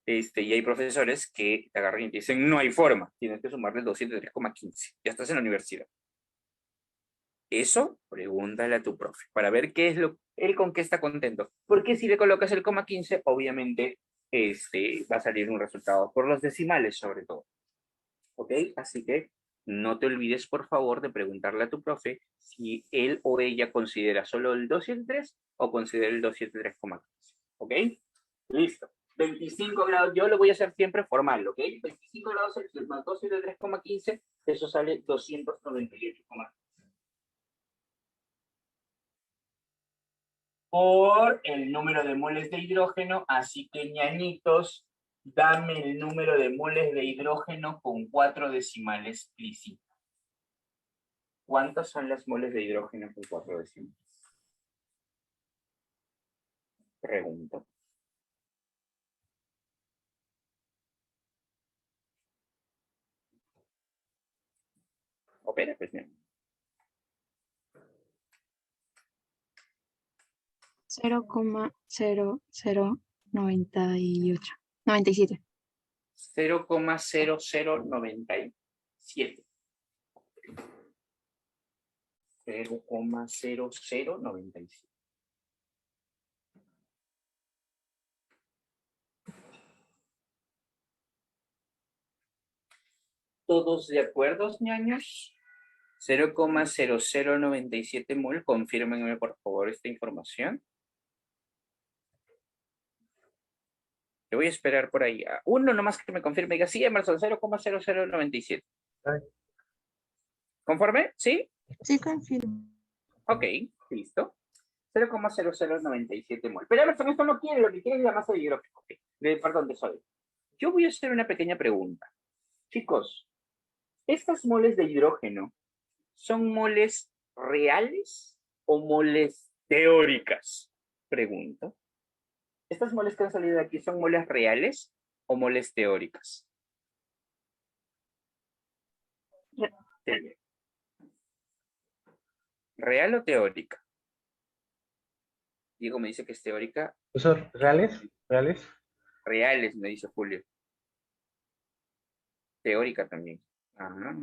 S1: Y hay profesores que te agarran y te dicen, no hay forma, tienes que sumarle 273,15. Ya estás en la universidad. Eso, pregúntale a tu profe, para ver qué es él con qué está contento. Porque si le colocas el coma 15, obviamente, va a salir un resultado por los decimales, sobre todo. ¿Ok? Así que no te olvides, por favor, de preguntarle a tu profe si él o ella considera solo el 273 o considera el 273,15. ¿Ok? Listo. 25 grados, yo lo voy a hacer siempre formal, ¿ok? 25 grados Celsius más 273,15, eso sale 298,15. Por el número de moles de hidrógeno, así que ñañitos, dame el número de moles de hidrógeno con 4 decimales explícitos. ¿Cuántas son las moles de hidrógeno con 4 decimales? Pregunto. Opera, pues bien.
S2: 0,0098. 97.
S1: 0,0097. 0,0097. ¿Todos de acuerdo, ñaños? 0,0097 mol. Confírmenme, por favor, esta información. Le voy a esperar por ahí. Uno nomás que me confirme. Diga, sí, Emerson, 0,0097. ¿Conforme? ¿Sí?
S2: Sí, confirmo.
S1: Ok, listo. 0,0097 mol. Pero Emerson, esto no quiere, lo que quiere es la masa de hidrógeno. Okay. Perdón, de sodio. Yo voy a hacer una pequeña pregunta. Chicos, ¿estas moles de hidrógeno son moles reales o moles teóricas? Pregunto. ¿Estas moles que han salido de aquí son moles reales o moles teóricas? ¿Real o teórica? Diego me dice que es teórica.
S3: ¿Profesor, reales? ¿Reales?
S1: Reales, me dice Julio. Teórica también. Ajá.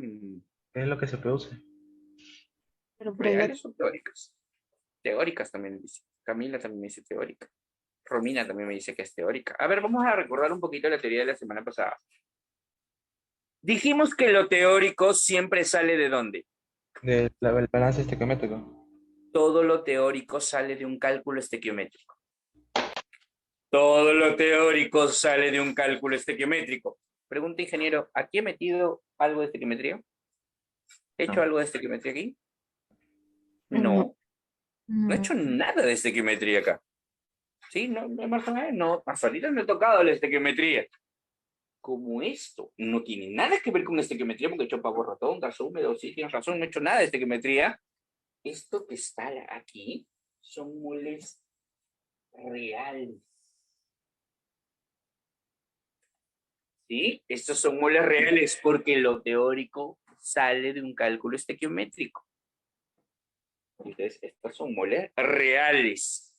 S3: ¿Qué es lo que se produce?
S2: Pero
S1: ¿Reales o teóricas? Teóricas también dice. Camila también me dice teórica. Romina también me dice que es teórica. A ver, vamos a recordar un poquito la teoría de la semana pasada. Dijimos que lo teórico siempre sale ¿de dónde?
S3: Del balance estequiométrico.
S1: Todo lo teórico sale de un cálculo estequiométrico. Todo lo teórico sale de un cálculo estequiométrico. Pregunta, ingeniero, ¿aquí he metido algo de estequiometría? ¿He hecho algo de estequiometría aquí? No, no he hecho nada de estequiometría acá. Sí, no, no, hasta ahorita no he tocado la estequiometría. Como esto no tiene nada que ver con estequiometría, porque he hecho pavo ratón, caso húmedo, sí, tienes razón, no he hecho nada de estequiometría. Esto que está aquí son moles reales. ¿Sí? Estos son moles reales porque lo teórico sale de un cálculo estequiométrico. Entonces, estos son moles reales.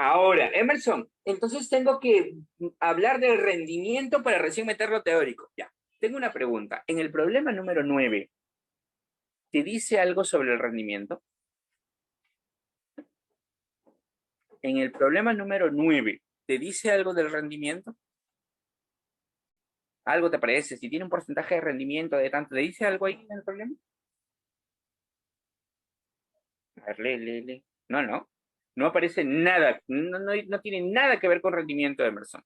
S1: Ahora, Emerson, entonces tengo que hablar del rendimiento para recién meter lo teórico. Ya, tengo una pregunta. En el problema número 9, ¿te dice algo sobre el rendimiento? En el problema número 9, ¿te dice algo del rendimiento? ¿Algo te parece? Si tiene un porcentaje de rendimiento de tanto, ¿te dice algo ahí en el problema? ver, lee. No. No aparece nada, no tiene nada que ver con rendimiento, Emerson.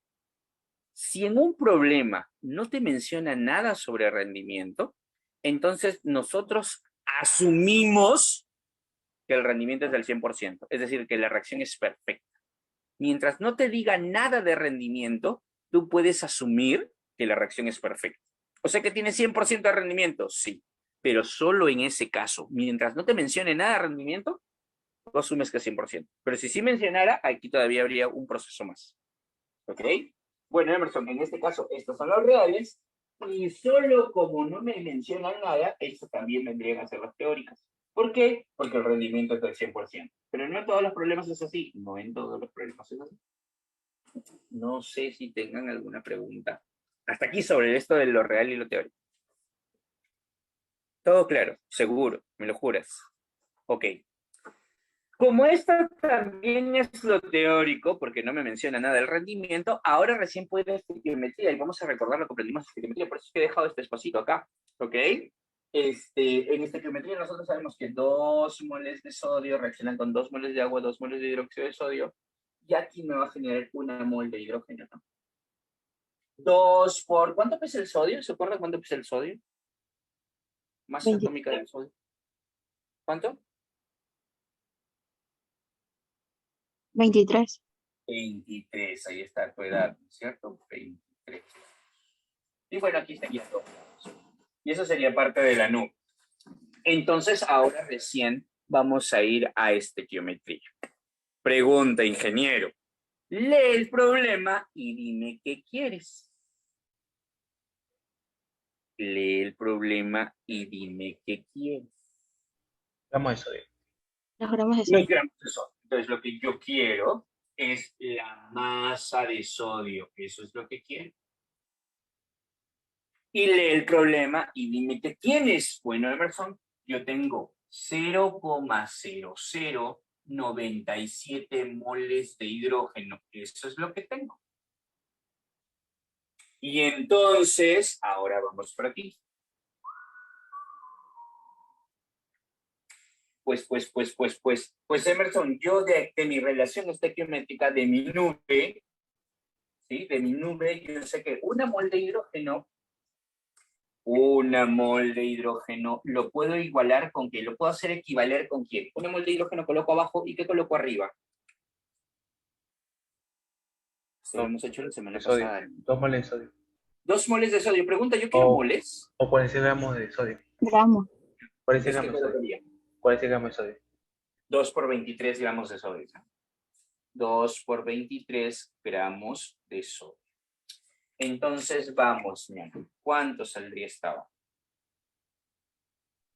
S1: Si en un problema no te menciona nada sobre rendimiento, entonces nosotros asumimos que el rendimiento es del 100%, es decir, que la reacción es perfecta. Mientras no te diga nada de rendimiento, tú puedes asumir que la reacción es perfecta. O sea que tiene 100% de rendimiento, sí, pero solo en ese caso. Mientras no te mencione nada de rendimiento, tú asumes que es 100%. Pero si sí mencionara, aquí todavía habría un proceso más. ¿Ok? Bueno, Emerson, en este caso, estos son los reales, y solo como no me mencionan nada, estos también vendrían a ser las teóricas. ¿Por qué? Porque el rendimiento es del 100%. Pero no en todos los problemas es así. No en todos los problemas es así. No sé si tengan alguna pregunta. Hasta aquí sobre esto de lo real y lo teórico. Todo claro, seguro, me lo juras. Ok. Como esto también es lo teórico, porque no me menciona nada del rendimiento, ahora recién puede ver estequiometría y vamos a recordar lo que aprendimos de estequiometría, por eso es que he dejado este espacito acá, ¿ok? En estequiometría nosotros sabemos que 2 moles de sodio reaccionan con 2 moles de agua, 2 moles de hidróxido de sodio, y aquí me va a generar 1 mol de hidrógeno, ¿no? 2 por... ¿Cuánto pesa el sodio? ¿Se acuerdan cuánto pesa el sodio? Masa
S2: 20
S1: atómica del sodio. ¿Cuánto?
S2: 23.
S1: 23, ahí está tu edad, ¿no es cierto? 23. Y bueno, aquí estaría todo. Y eso sería parte de la nube. Entonces, ahora recién vamos a ir a estequiometría. Pregunta, ingeniero. Lee el problema y dime qué quieres. Lee el problema y dime qué quieres.
S3: Gramos de sodio.
S2: Los gramos de
S1: Los
S2: sodio.
S1: gramos de sodio. Entonces, lo que yo quiero es la masa de sodio. Eso es lo que quiero. Y lee el problema y dime qué tienes. Bueno, Emerson, yo tengo 0,0097 moles de hidrógeno. Eso es lo que tengo. Y entonces, ahora vamos por aquí. Pues Emerson, yo de mi relación estequiométrica, de mi nube, ¿sí? De mi nube, yo sé que 1 mol de hidrógeno, lo puedo igualar con qué, lo puedo hacer equivaler con quién. 1 mol de hidrógeno coloco abajo y ¿qué coloco arriba? Esto lo hemos hecho la semana
S3: De sodio.
S1: pasada.
S3: 2 moles de sodio.
S1: 2 moles de sodio. Pregunta, ¿yo quiero
S3: O,
S1: moles?
S3: o 46 gramos de sodio.
S2: Gramos.
S3: 46
S1: Es que
S3: gramos de sodio.
S1: colocaría
S3: 46 gramos de sodio.
S1: 2 por 23 gramos de sodio. 2 por 23 gramos de sodio. Entonces vamos, mira, ¿cuánto saldría esta abajo?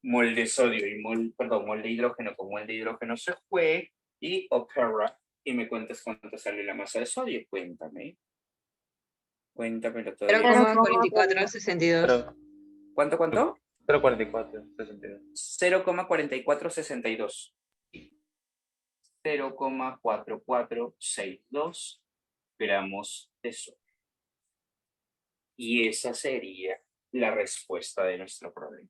S1: Mol de sodio y mol de hidrógeno con mol de hidrógeno se fue y opera y me cuentas cuánto sale la masa de sodio. Cuéntame. Cuéntamelo todavía.
S2: 0,4462.
S3: 0,
S1: ¿Cuánto?
S3: 0,44, 62.
S1: 0,4462. 0,4462 gramos de sodio. Y esa sería la respuesta de nuestro problema.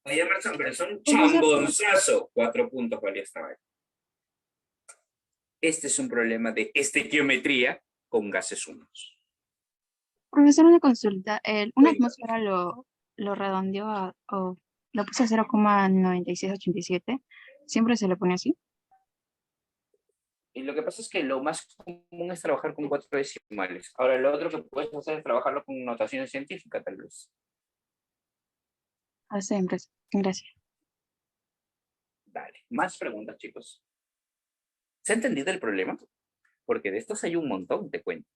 S1: Oye, Emerson, pero es un chambonzazo. 4 puntos valía esta vez. Este es un problema de estequiometría con gases húmedos.
S2: Profesor, una consulta. Una
S1: Cuenta.
S2: atmósfera lo redondeó o lo puso a 0,9687. ¿Siempre se le pone así?
S1: Y lo que pasa es que lo más común es trabajar con 4 decimales. Ahora, lo otro que puedes hacer es trabajarlo con notaciones científicas, tal vez.
S2: Siempre. Gracias.
S1: Dale. Más preguntas, chicos. ¿Se ha entendido el problema? Porque de estos hay un montón, te cuento.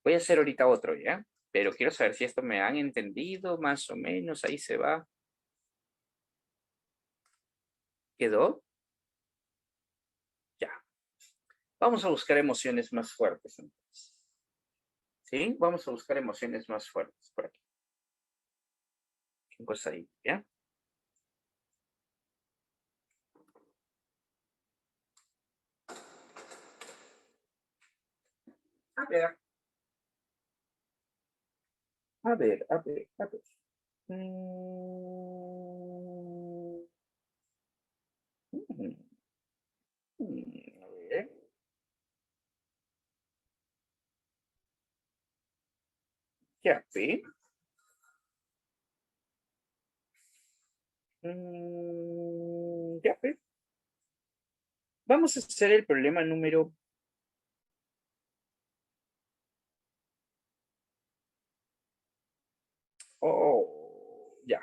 S1: Voy a hacer ahorita otro, ¿ya? Pero quiero saber si esto me han entendido, más o menos. Ahí se va. ¿Quedó? Ya. Vamos a buscar emociones más fuertes, entonces. ¿Sí? Vamos a buscar emociones más fuertes por aquí. Pues ahí, ¿ya? A ver. A ver. Ya, ¿sí? Ya, ¿sí? Vamos a hacer el problema número... Oh, ya.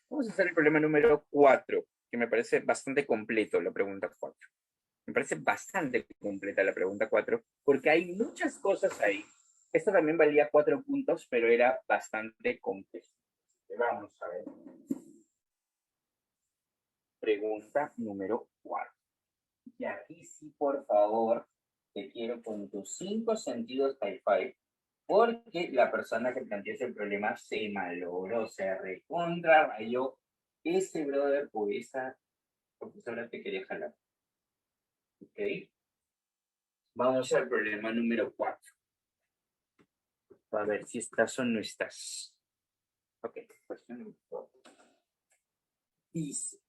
S1: Vamos a hacer el problema número 4, que me parece bastante completo la pregunta 4. Me parece bastante completa la pregunta 4, porque hay muchas cosas ahí. Esta también valía 4 puntos, pero era bastante complejo. Vamos a ver. Pregunta número 4. Y aquí sí, por favor, te quiero con tus 5 sentidos high-five, porque la persona que planteó ese problema se malogró, se recontra rayó. Ese brother o esa profesora te quería jalar. ¿Ok? Vamos al problema número 4. A ver si estás o no estás. Ok, cuestión número 4. Dice.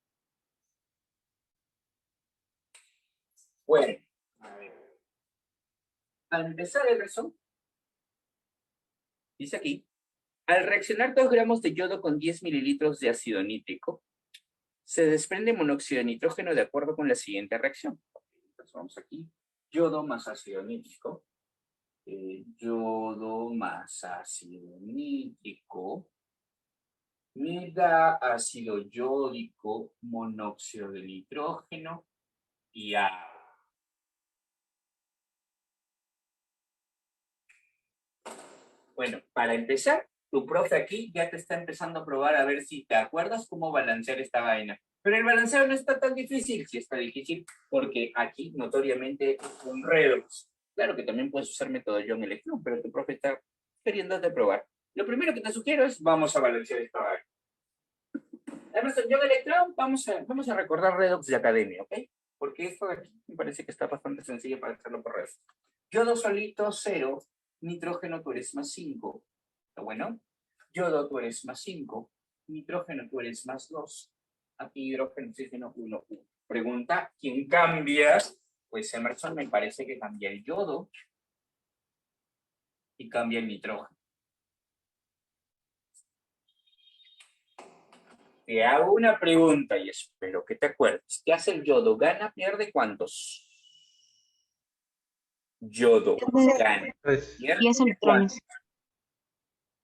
S1: Bueno, a ver. Al empezar el resumen, dice aquí, al reaccionar 2 gramos de yodo con 10 mililitros de ácido nítrico, se desprende monóxido de nitrógeno de acuerdo con la siguiente reacción. Entonces vamos aquí, yodo más ácido nítrico, yodo más ácido nítrico, me da ácido yódico, monóxido de nitrógeno y agua. Bueno, para empezar, tu profe aquí ya te está empezando a probar a ver si te acuerdas cómo balancear esta vaina. Pero el balanceo no está tan difícil, sí está difícil, porque aquí notoriamente es un redox. Claro que también puedes usar método John Electron, pero tu profe está queriéndote probar. Lo primero que te sugiero es, vamos a balancear esta vaina. Además, en John Electron, vamos a recordar redox de academia, ¿ok? Porque esto de aquí me parece que está bastante sencillo para hacerlo por redox. Yodo solito, 0. Nitrógeno, tú eres más 5. ¿Está bueno? Yodo, tú eres más 5. Nitrógeno, tú eres más 2. Aquí hidrógeno, oxígeno, 1, 1. Pregunta, ¿quién cambia? Pues Emerson me parece que cambia el yodo y cambia el nitrógeno. Te hago una pregunta y espero que te acuerdes. ¿Qué hace el yodo? ¿Gana, pierde cuántos? Yodo, gana.
S3: Pues,
S1: ¿Pierde
S2: 10
S1: cuántos?
S2: electrones.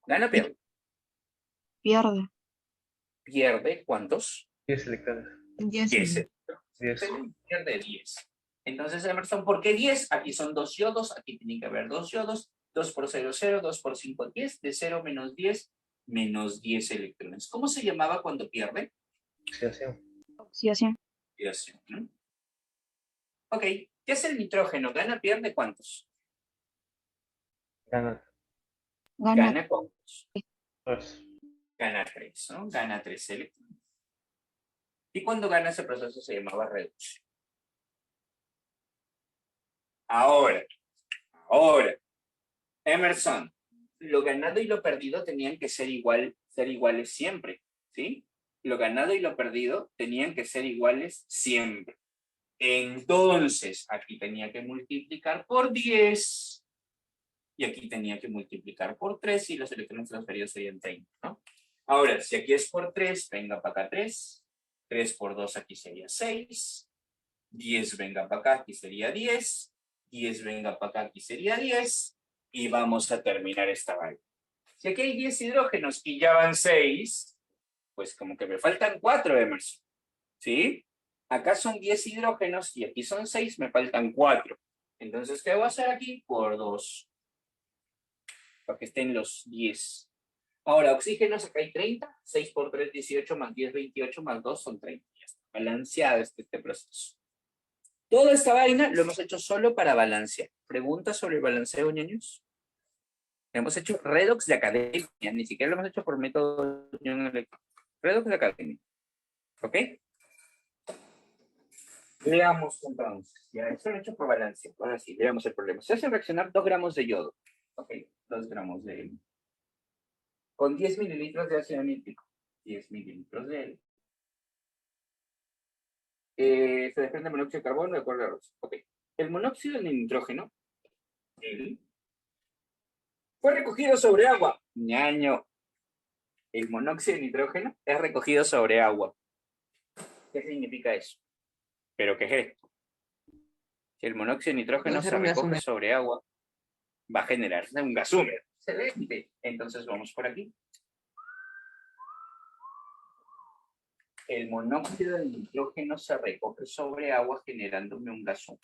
S1: ¿Gana, pierde?
S2: Pierde.
S1: ¿Pierde cuántos?
S3: 10 electrones.
S2: 10.
S1: 10 electrones.
S3: 10.
S1: Pierde 10. Entonces, Emerson, ¿por qué 10? Aquí son 2 yodos, aquí tienen que haber 2 yodos. 2 por 0, 0, 2 por 5, 10. De 0 menos 10, menos 10 electrones. ¿Cómo se llamaba cuando pierde?
S3: Oxidación.
S2: Oxidación.
S1: Oxidación, ¿no? Ok, ¿qué es el nitrógeno? ¿Gana, pierde cuántos?
S3: Gana
S2: Gana.
S1: ¿Gana cuántos?
S3: 3.
S1: Gana 3, ¿no? Gana 3 electrones. Y cuando gana ese proceso se llamaba reducción. Ahora, Emerson, lo ganado y lo perdido tenían que ser iguales siempre, ¿sí? Lo ganado y lo perdido tenían que ser iguales siempre. Entonces, aquí tenía que multiplicar por 10 y aquí tenía que multiplicar por 3 y los electrones transferidos serían 30, ¿no? Ahora, si aquí es por 3, venga para acá 3. 3 por 2 aquí sería 6. 10 venga para acá, aquí sería 10. 10 venga para acá, aquí sería 10. Y vamos a terminar esta vaina. Si aquí hay 10 hidrógenos y ya van 6, pues como que me faltan 4, Emerson. ¿Sí? Acá son 10 hidrógenos y aquí son 6, me faltan 4. Entonces, ¿qué voy a hacer aquí? Por 2. Para que estén los 10. Ahora, oxígenos, acá hay 30. 6 por 3, 18, más 10, 28, más 2 son 30. Ya está balanceado este proceso. Toda esta vaina lo hemos hecho solo para balancear. ¿Preguntas sobre el balanceo, ñaños? Hemos hecho redox de academia, ni siquiera lo hemos hecho por método redox de academia. ¿Ok? Veamos entonces. Ya, esto lo he hecho por balanceo. Ahora sí, veamos el problema. Se hace reaccionar 2 gramos de yodo. Ok, 2 gramos de él. Con 10 mililitros de ácido nítrico. 10 mililitros de él. Se desprende monóxido de carbono de acuerdo a Ross. Ok. El monóxido de nitrógeno, él, fue recogido sobre agua. ñaño. El monóxido de nitrógeno es recogido sobre agua. ¿Qué significa eso? ¿Pero qué es esto? Si el monóxido de nitrógeno se recoge sobre agua, va a generarse un gas húmedo. Excelente. Entonces vamos por aquí. El monóxido de nitrógeno se recoge sobre agua generándome un gas húmedo.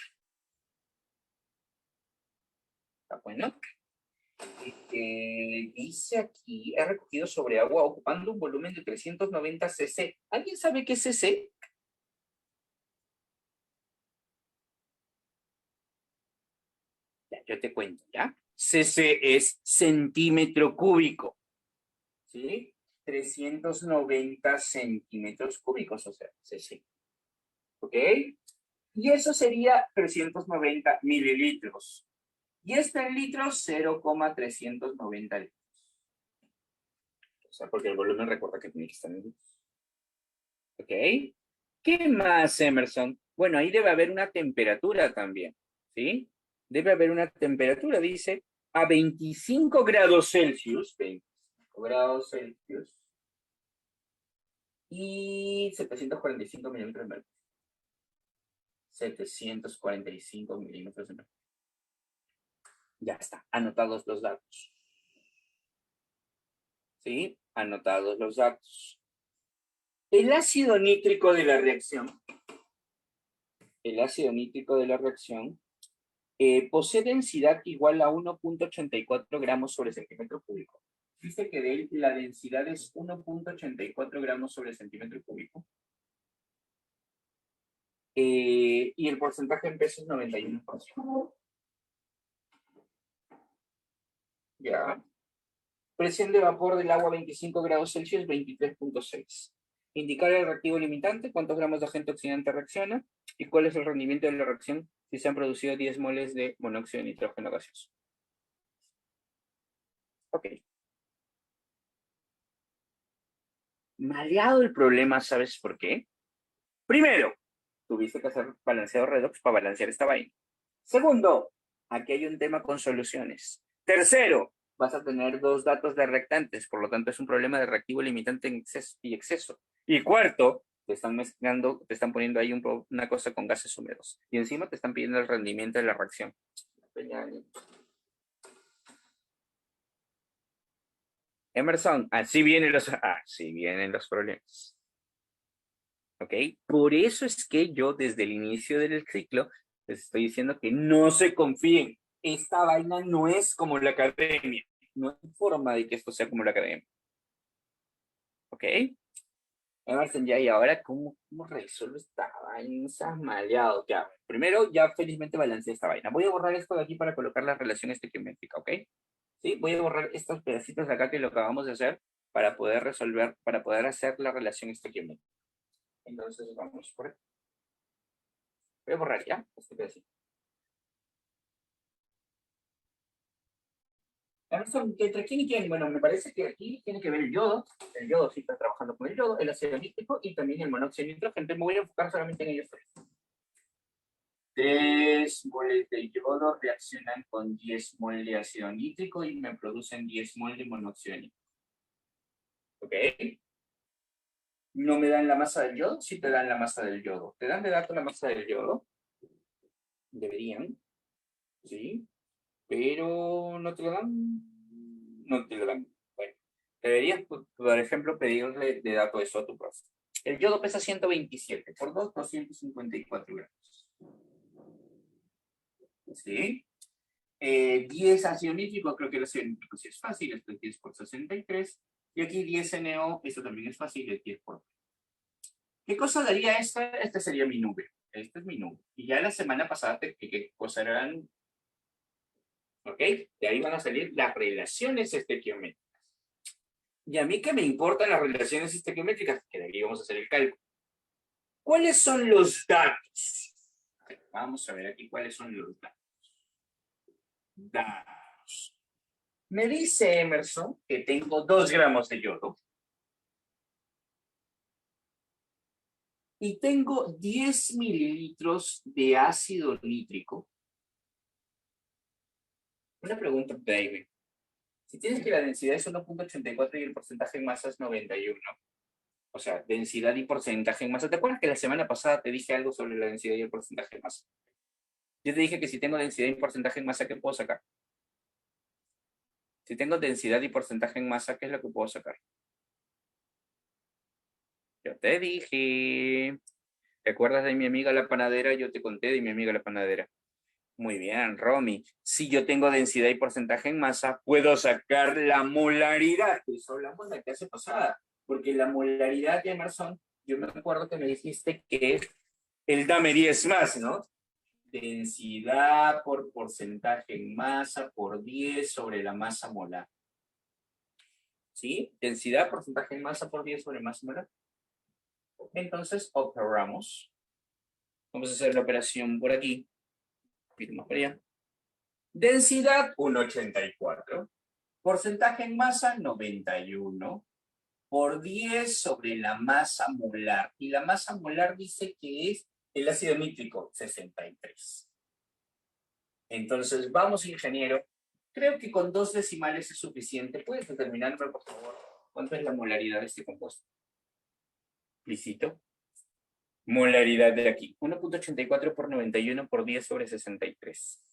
S1: ¿Está bueno? Dice aquí, es recogido sobre agua ocupando un volumen de 390 cc. ¿Alguien sabe qué es cc? Ya, yo te cuento, ¿ya? cc es centímetro cúbico, ¿sí? 390 centímetros cúbicos, o sea, cc. ¿Ok? Y eso sería 390 mililitros. Y este en litros, 0,390 litros. O sea, porque el volumen recuerda que tiene que estar en litros. ¿Ok? ¿Qué más, Emerson? Bueno, ahí debe haber una temperatura también, ¿sí? Debe haber una temperatura, dice, a 25 grados Celsius, 25 grados Celsius, y 745 milímetros de mercurio. 745 milímetros de mercurio. Ya está, anotados los datos. ¿Sí? Anotados los datos. El ácido nítrico de la reacción, posee densidad igual a 1,84 gramos sobre centímetro cúbico. Dice que de él la densidad es 1,84 gramos sobre centímetro cúbico. Y el porcentaje en peso es 91%. Ya. Presión de vapor del agua 25 grados Celsius, 23,6. Indicar el reactivo limitante, cuántos gramos de agente oxidante reacciona y cuál es el rendimiento de la reacción si se han producido 10 moles de monóxido de nitrógeno gaseoso. Ok. Maleado el problema, ¿sabes por qué? Primero, tuviste que hacer balanceado redox para balancear esta vaina. Segundo, aquí hay un tema con soluciones. Tercero, vas a tener dos datos de reactantes, por lo tanto es un problema de reactivo limitante en exceso. Y cuarto, te están mezclando, te están poniendo ahí una cosa con gases húmedos. Y encima te están pidiendo el rendimiento de la reacción. Emerson, así vienen los problemas. ¿Ok? Por eso es que yo desde el inicio del ciclo les estoy diciendo que no se confíen. Esta vaina no es como la academia. No hay forma de que esto sea como la academia. ¿Ok? Emerson, ya, y ahora, ¿cómo resuelvo esta vaina? Estás maleado. Ya, primero, ya felizmente balanceé esta vaina. Voy a borrar esto de aquí para colocar la relación estequiométrica, ¿ok? Sí, voy a borrar estos pedacitos de acá que lo acabamos de hacer para poder resolver, para poder hacer la relación estequiométrica. Entonces, vamos por aquí. Voy a borrar ya este pedacito. Emerson, ¿entre quién y quién? Bueno, me parece que aquí tiene que ver el yodo. El yodo sí está trabajando con el yodo, el ácido nítrico y también el monóxido de nitrógeno. Entonces me voy a enfocar solamente en ellos tres. 3 moles de yodo reaccionan con 10 moles de ácido nítrico y me producen 10 moles de monóxido de nítrico. ¿Ok? ¿No me dan la masa del yodo? Sí te dan la masa del yodo. ¿Te dan de dato la masa del yodo? Deberían. ¿Sí? Pero no te lo dan. No te lo dan. Bueno, deberías, por ejemplo, pedirle de dato eso a tu profe. El yodo pesa 127, por 2, 254 gramos. ¿Sí? 10 ácido nítrico, creo que el ácido nítrico sí es fácil, esto es 10 por 63. Y aquí 10 NO, eso también es fácil, es 10 por. ¿Qué cosa daría esta? Esta sería mi nube. Esta es mi nube. Y ya la semana pasada te expliqué qué cosas eran. ¿Ok? De ahí van a salir las relaciones estequiométricas. Y a mí que me importan las relaciones estequiométricas, que de aquí vamos a hacer el cálculo. ¿Cuáles son los datos? Vamos a ver aquí cuáles son los datos. Datos. Me dice Emerson que tengo 2 gramos de yodo. Y tengo 10 mililitros de ácido nítrico. Una pregunta, David. Si tienes que la densidad es 1.84 y el porcentaje en masa es 91, o sea, densidad y porcentaje en masa. ¿Te acuerdas que la semana pasada te dije algo sobre la densidad y el porcentaje en masa? Yo te dije que si tengo densidad y porcentaje en masa, ¿qué puedo sacar? Si tengo densidad y porcentaje en masa, ¿qué es lo que puedo sacar? Yo te dije. ¿Te acuerdas de mi amiga la panadera? Yo te conté de mi amiga la panadera. Muy bien, Romy. Si yo tengo densidad y porcentaje en masa, puedo sacar la molaridad. Eso hablamos la clase pasada. Porque la molaridad de Emerson, yo me acuerdo que me dijiste que el dame 10 más, ¿no? Densidad por porcentaje en masa por 10 sobre la masa molar. ¿Sí? Densidad, porcentaje en masa por 10 sobre masa molar. Entonces, operamos. Vamos a hacer la operación por aquí. Más para allá. Densidad, 1,84. Porcentaje en masa, 91. Por 10 sobre la masa molar. Y la masa molar dice que es el ácido nítrico, 63. Entonces, vamos, ingeniero. Creo que con 2 decimales es suficiente. ¿Puedes determinarme, por favor, cuánto es la molaridad de este compuesto? Licito. Molaridad de aquí. 1.84 por 91 por 10 sobre 63.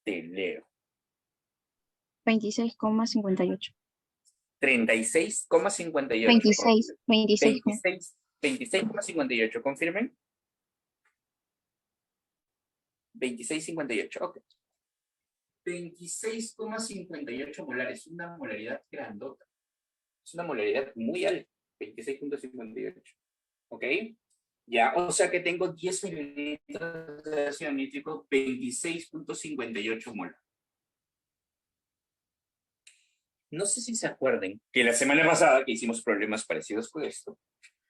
S1: Te leo.
S2: 26,58.
S1: 36,58. 26,58. ¿Confirmen? 26,58. Ok. 26,58 molares. Una molaridad grandota. Es una molaridad muy alta. 26,58. ¿Ok? Ya, o sea que tengo 10 mililitros de ácido nítrico, 26,58 molar. No sé si se acuerden que la semana pasada que hicimos problemas parecidos con esto,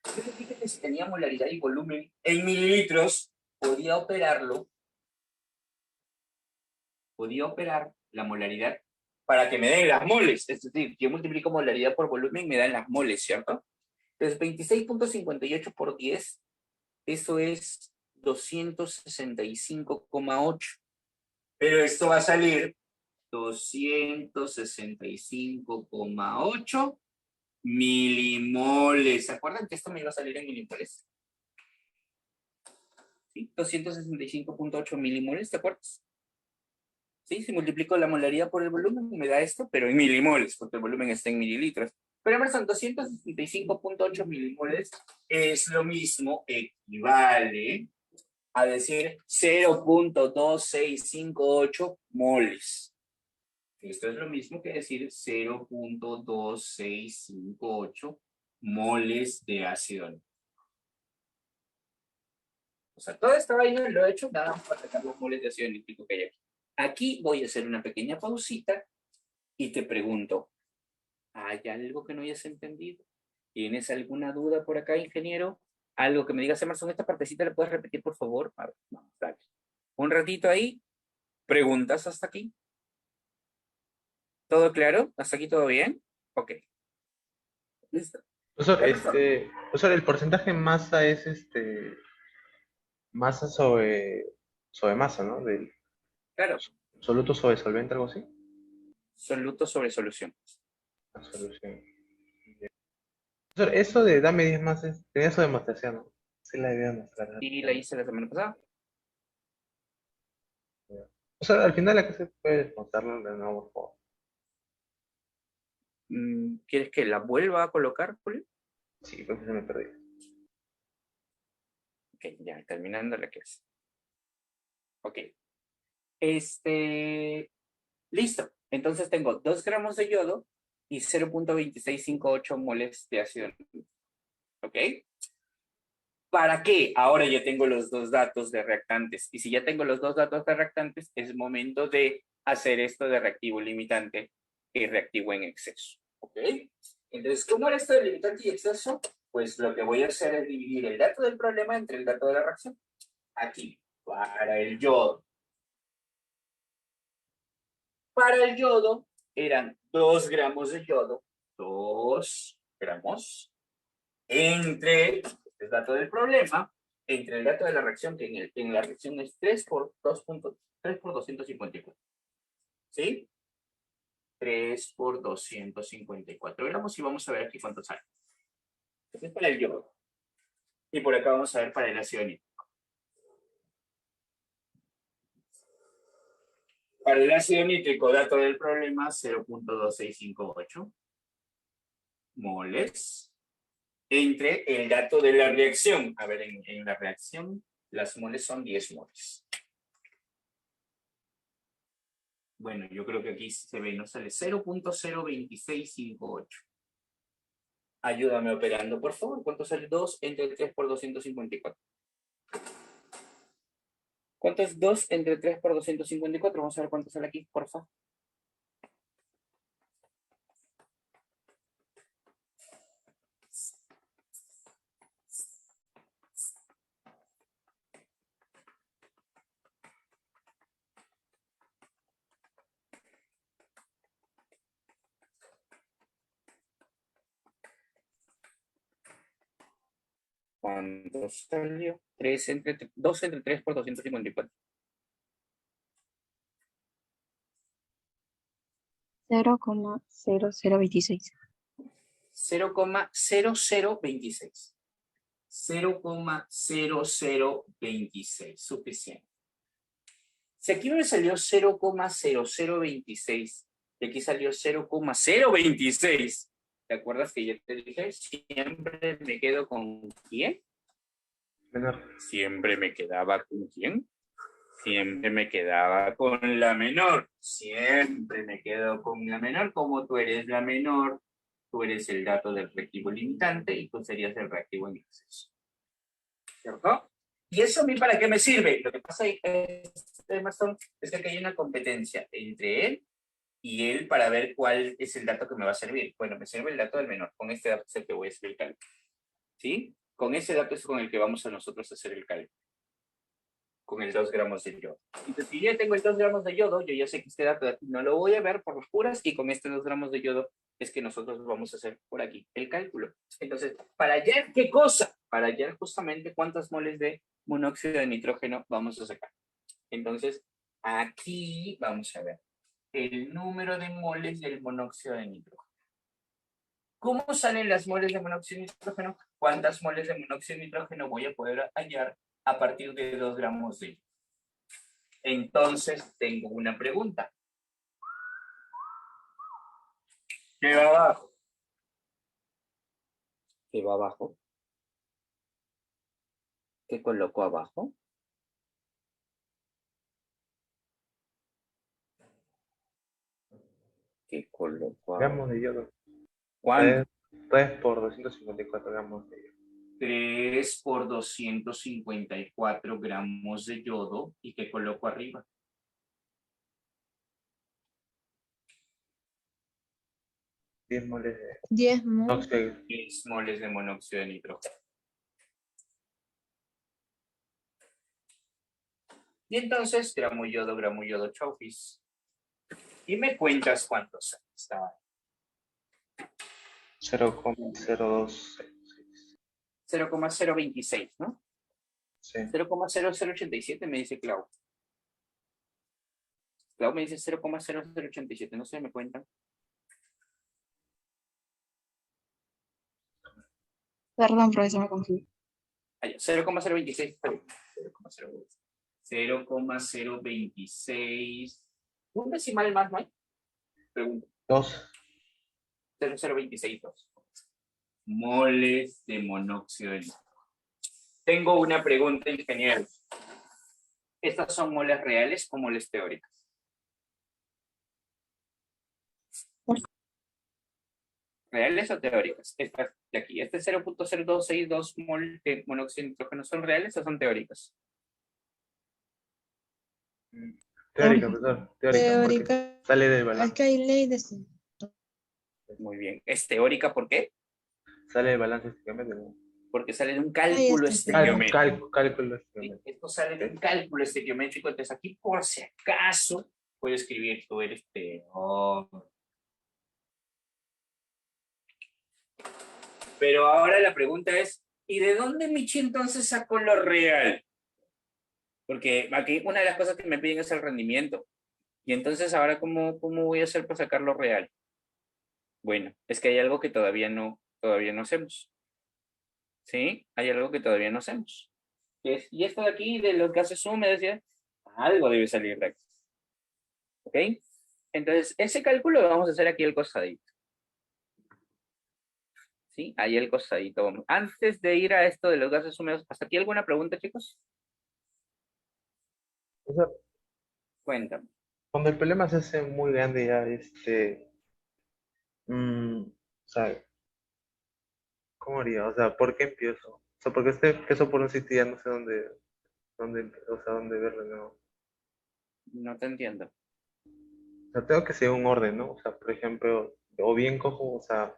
S1: yo les dije que si tenía molaridad y volumen en mililitros, podía operar la molaridad para que me den las moles. Es decir, yo multiplico molaridad por volumen y me dan las moles, ¿cierto? Entonces, 26,58 por 10, eso es 265,8. Pero esto va a salir 265,8 milimoles. ¿Se acuerdan que esto me iba a salir en milimoles? ¿Sí? 265,8 milimoles, ¿te acuerdas? ¿Sí? Si multiplico la molaridad por el volumen, me da esto, pero en milimoles, porque el volumen está en mililitros. Pero Emerson, 265,8 milimoles es lo mismo, equivale a decir 0.2658 moles. Esto es lo mismo que decir 0.2658 moles de ácido nítrico. O sea, toda esta vaina lo he hecho nada más para sacar los moles de ácido nítrico que hay aquí. Aquí voy a hacer una pequeña pausita y te pregunto, ¿hay algo que no hayas entendido? ¿Tienes alguna duda por acá, ingeniero? Algo que me digas, Emerson, esta partecita la puedes repetir, por favor. A ver, vamos, dale. Un ratito ahí. ¿Preguntas hasta aquí? ¿Todo claro? ¿Hasta aquí todo bien? Ok. Listo.
S3: Profesor, el porcentaje en masa es masa sobre masa, ¿no? Del
S1: Claro.
S3: soluto sobre solvente, algo así.
S1: Soluto sobre solución.
S3: La solución. Profesor, eso de dame 10 más tenía su demostración, ¿no? Sí, la idea de mostrar.
S1: Y la hice la semana pasada.
S3: O sea, al final la que se puede contarlo de nuevo, por favor.
S1: ¿Quieres que la vuelva a colocar, Julio?
S3: Sí, porque se me perdió.
S1: Ok, ya, terminando la clase. Ok. Listo. Entonces tengo 2 gramos de yodo y 0.2658 moles de ácido nítrico. ¿Ok? ¿Para qué? Ahora ya tengo los 2 datos de reactantes. Y si ya tengo los 2 datos de reactantes, es momento de hacer esto de reactivo limitante y reactivo en exceso. ¿Ok? Entonces, ¿cómo era esto de limitante y exceso? Pues lo que voy a hacer es dividir el dato del problema entre el dato de la reacción. Aquí, para el yodo. Para el yodo eran 2 gramos de yodo, 2 gramos, entre el dato del problema, entre el dato de la reacción, que en la reacción es 3 por 2.3 por 254. ¿Sí? 3 por 254 gramos y vamos a ver aquí cuánto sale. Este es para el yodo. Y por acá vamos a ver para el ácido nítrico. Para el ácido nítrico, dato del problema, 0.2658 moles. Entre el dato de la reacción. A ver, en la reacción, las moles son 10 moles. Bueno, yo creo que aquí se ve, no sale 0.02658. Ayúdame operando, por favor. ¿Cuánto sale 2 entre 3 por 254? ¿Cuánto es 2 entre 3 por 254? Vamos a ver cuánto sale aquí, por favor. ¿Cuánto salió? 2 entre 3 por 254.
S2: 0,0026.
S1: 0,0026. 0,0026. Suficiente. Si aquí me salió 0,0026 y aquí salió 0,026, ¿te acuerdas que yo te dije? Siempre me quedo con ¿quién?
S3: Menor.
S1: Siempre me quedaba con ¿quién? Siempre me quedaba con la menor. Siempre me quedo con la menor. Como tú eres la menor, tú eres el dato del reactivo limitante y tú serías el reactivo en exceso. ¿Cierto? ¿Y eso a mí para qué me sirve? Lo que pasa Emerson, es que aquí hay una competencia entre él y él para ver cuál es el dato que me va a servir. Bueno, me sirve el dato del menor. Con este dato es el que voy a hacer el cálculo. ¿Sí? Con ese dato es con el que vamos a nosotros a hacer el cálculo. Con el 2 gramos de yodo. Entonces, si ya tengo el 2 gramos de yodo, yo ya sé que este dato de aquí no lo voy a ver por las puras y con este 2 gramos de yodo es que nosotros vamos a hacer por aquí el cálculo. Entonces, ¿para hallar qué cosa? Para hallar justamente cuántas moles de monóxido de nitrógeno vamos a sacar. Entonces, aquí vamos a ver el número de moles del monóxido de nitrógeno. ¿Cómo salen las moles de monóxido de nitrógeno? ¿Cuántas moles de monóxido de nitrógeno voy a poder hallar a partir de 2 gramos de yodo? Entonces, tengo una pregunta. ¿Qué va abajo? ¿Qué va abajo? ¿Qué coloco abajo? ¿Qué coloco abajo?
S3: Gramos de yodo.
S1: ¿Cuánto?
S3: 3 por 254 gramos de yodo.
S1: 3 por 254 gramos de yodo. ¿Y qué coloco arriba?
S3: 10 moles de
S5: 10 moles.
S3: monóxido.
S1: 10 moles de monóxido de nitrógeno. Y entonces, gramo yodo, chaufis. Y me cuentas cuántos estaba.
S3: 0,0266.
S1: 0,026, ¿no?
S3: Sí.
S1: 0,0087 me dice Clau. Clau me dice 0,0087, no sé, me cuentan.
S2: Perdón, profesor, me confundí.
S1: 0,026. 0,026. ¿Un decimal más no hay? Pregunta.
S3: 2.
S1: 0,026. Moles de monóxido de nitrógeno. Tengo una pregunta, ingeniero. ¿Estas son moles reales o moles teóricas? ¿Reales o teóricas? Estas de aquí. ¿Este 0.0262 mol de monóxido de nitrógeno son reales o son teóricas?
S3: Teórica, profesor. Teórica. Porque sale del
S5: Es
S3: balance.
S5: que hay ley de...
S1: Muy bien. ¿Es teórica por qué?
S3: Sale del balance estequiométrico.
S1: Porque sale de un cálculo
S5: Ahí está.
S1: estequiométrico.
S3: Cálculo
S1: ¿Sí?
S3: estequiométrico.
S1: Esto sale de un cálculo estequiométrico. Entonces aquí, por si acaso, puedo escribir tú eres teórico. Pero ahora la pregunta es, ¿y de dónde Michi entonces sacó lo real? Porque aquí una de las cosas que me piden es el rendimiento. Y entonces ahora, ¿cómo voy a hacer para sacar lo real? Bueno, es que hay algo que todavía no hacemos. ¿Sí? Hay algo que todavía no hacemos. Y esto de aquí, de los gases húmedos, ¿ya? Algo debe salir de aquí. ¿Ok? Entonces, ese cálculo lo vamos a hacer aquí al costadito. ¿Sí? Ahí al costadito. Vamos. Antes de ir a esto de los gases húmedos, ¿hasta aquí alguna pregunta, chicos?
S3: O sea,
S1: Cuéntame.
S3: cuando el problema se hace muy grande ya, o sea, ¿cómo haría? O sea, ¿por qué empiezo? O sea, porque empiezo por un sitio y ya no sé o sea, dónde verlo, ¿no? O
S1: No te entiendo.
S3: sea, tengo que seguir un orden, ¿no? O sea, por ejemplo, o bien cojo, o sea,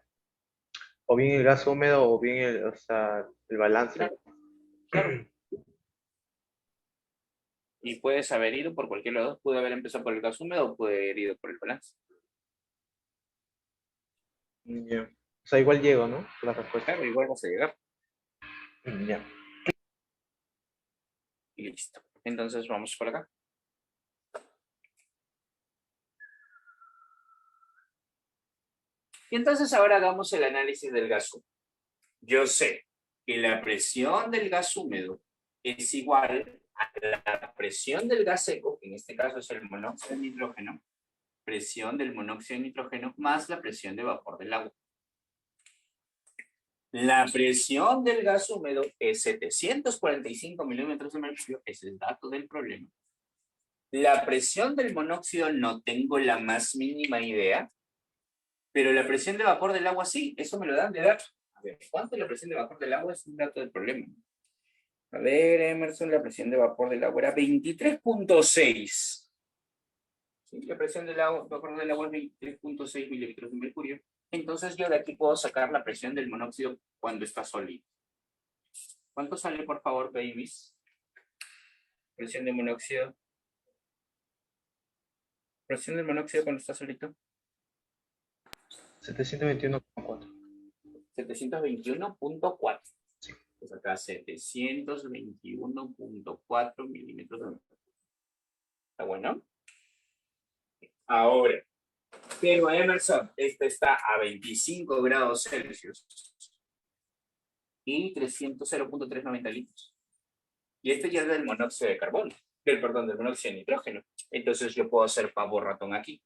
S3: o bien el gas húmedo o bien o sea, el balance.
S1: Claro, claro. Y puedes haber ido por cualquier lado. Pude haber empezado por el gas húmedo o pude haber ido por el balance.
S3: Ya. O sea, igual llego, ¿no? La respuesta.
S1: Claro, igual vas a llegar.
S3: Ya.
S1: Y listo. Entonces vamos por acá. Y entonces ahora hagamos el análisis del gas húmedo. Yo sé que la presión del gas húmedo es igual a la presión del gas seco, que en este caso es el monóxido de nitrógeno, presión del monóxido de nitrógeno más la presión de vapor del agua. La presión del gas húmedo es 745 milímetros de mercurio, es el dato del problema. La presión del monóxido no tengo la más mínima idea, pero la presión de vapor del agua sí, eso me lo dan de dato. A ver, ¿cuánto es la presión de vapor del agua? Es un dato del problema. A ver, Emerson, la presión de vapor del agua era 23.6. ¿Sí? La presión del vapor del agua es 23.6 milímetros de mercurio. Entonces yo de aquí puedo sacar la presión del monóxido cuando está sólido. ¿Cuánto sale, por favor, babies? Presión de monóxido. Presión del monóxido cuando está solito.
S3: 721,4.
S1: 721.4. Pues acá 721.4 milímetros de mercurio. ¿Está bueno? Ahora, pero Emerson, este está a 25 grados Celsius y 0.390 litros. Y este ya es del monóxido de carbono, del monóxido de nitrógeno. Entonces yo puedo hacer pavo ratón aquí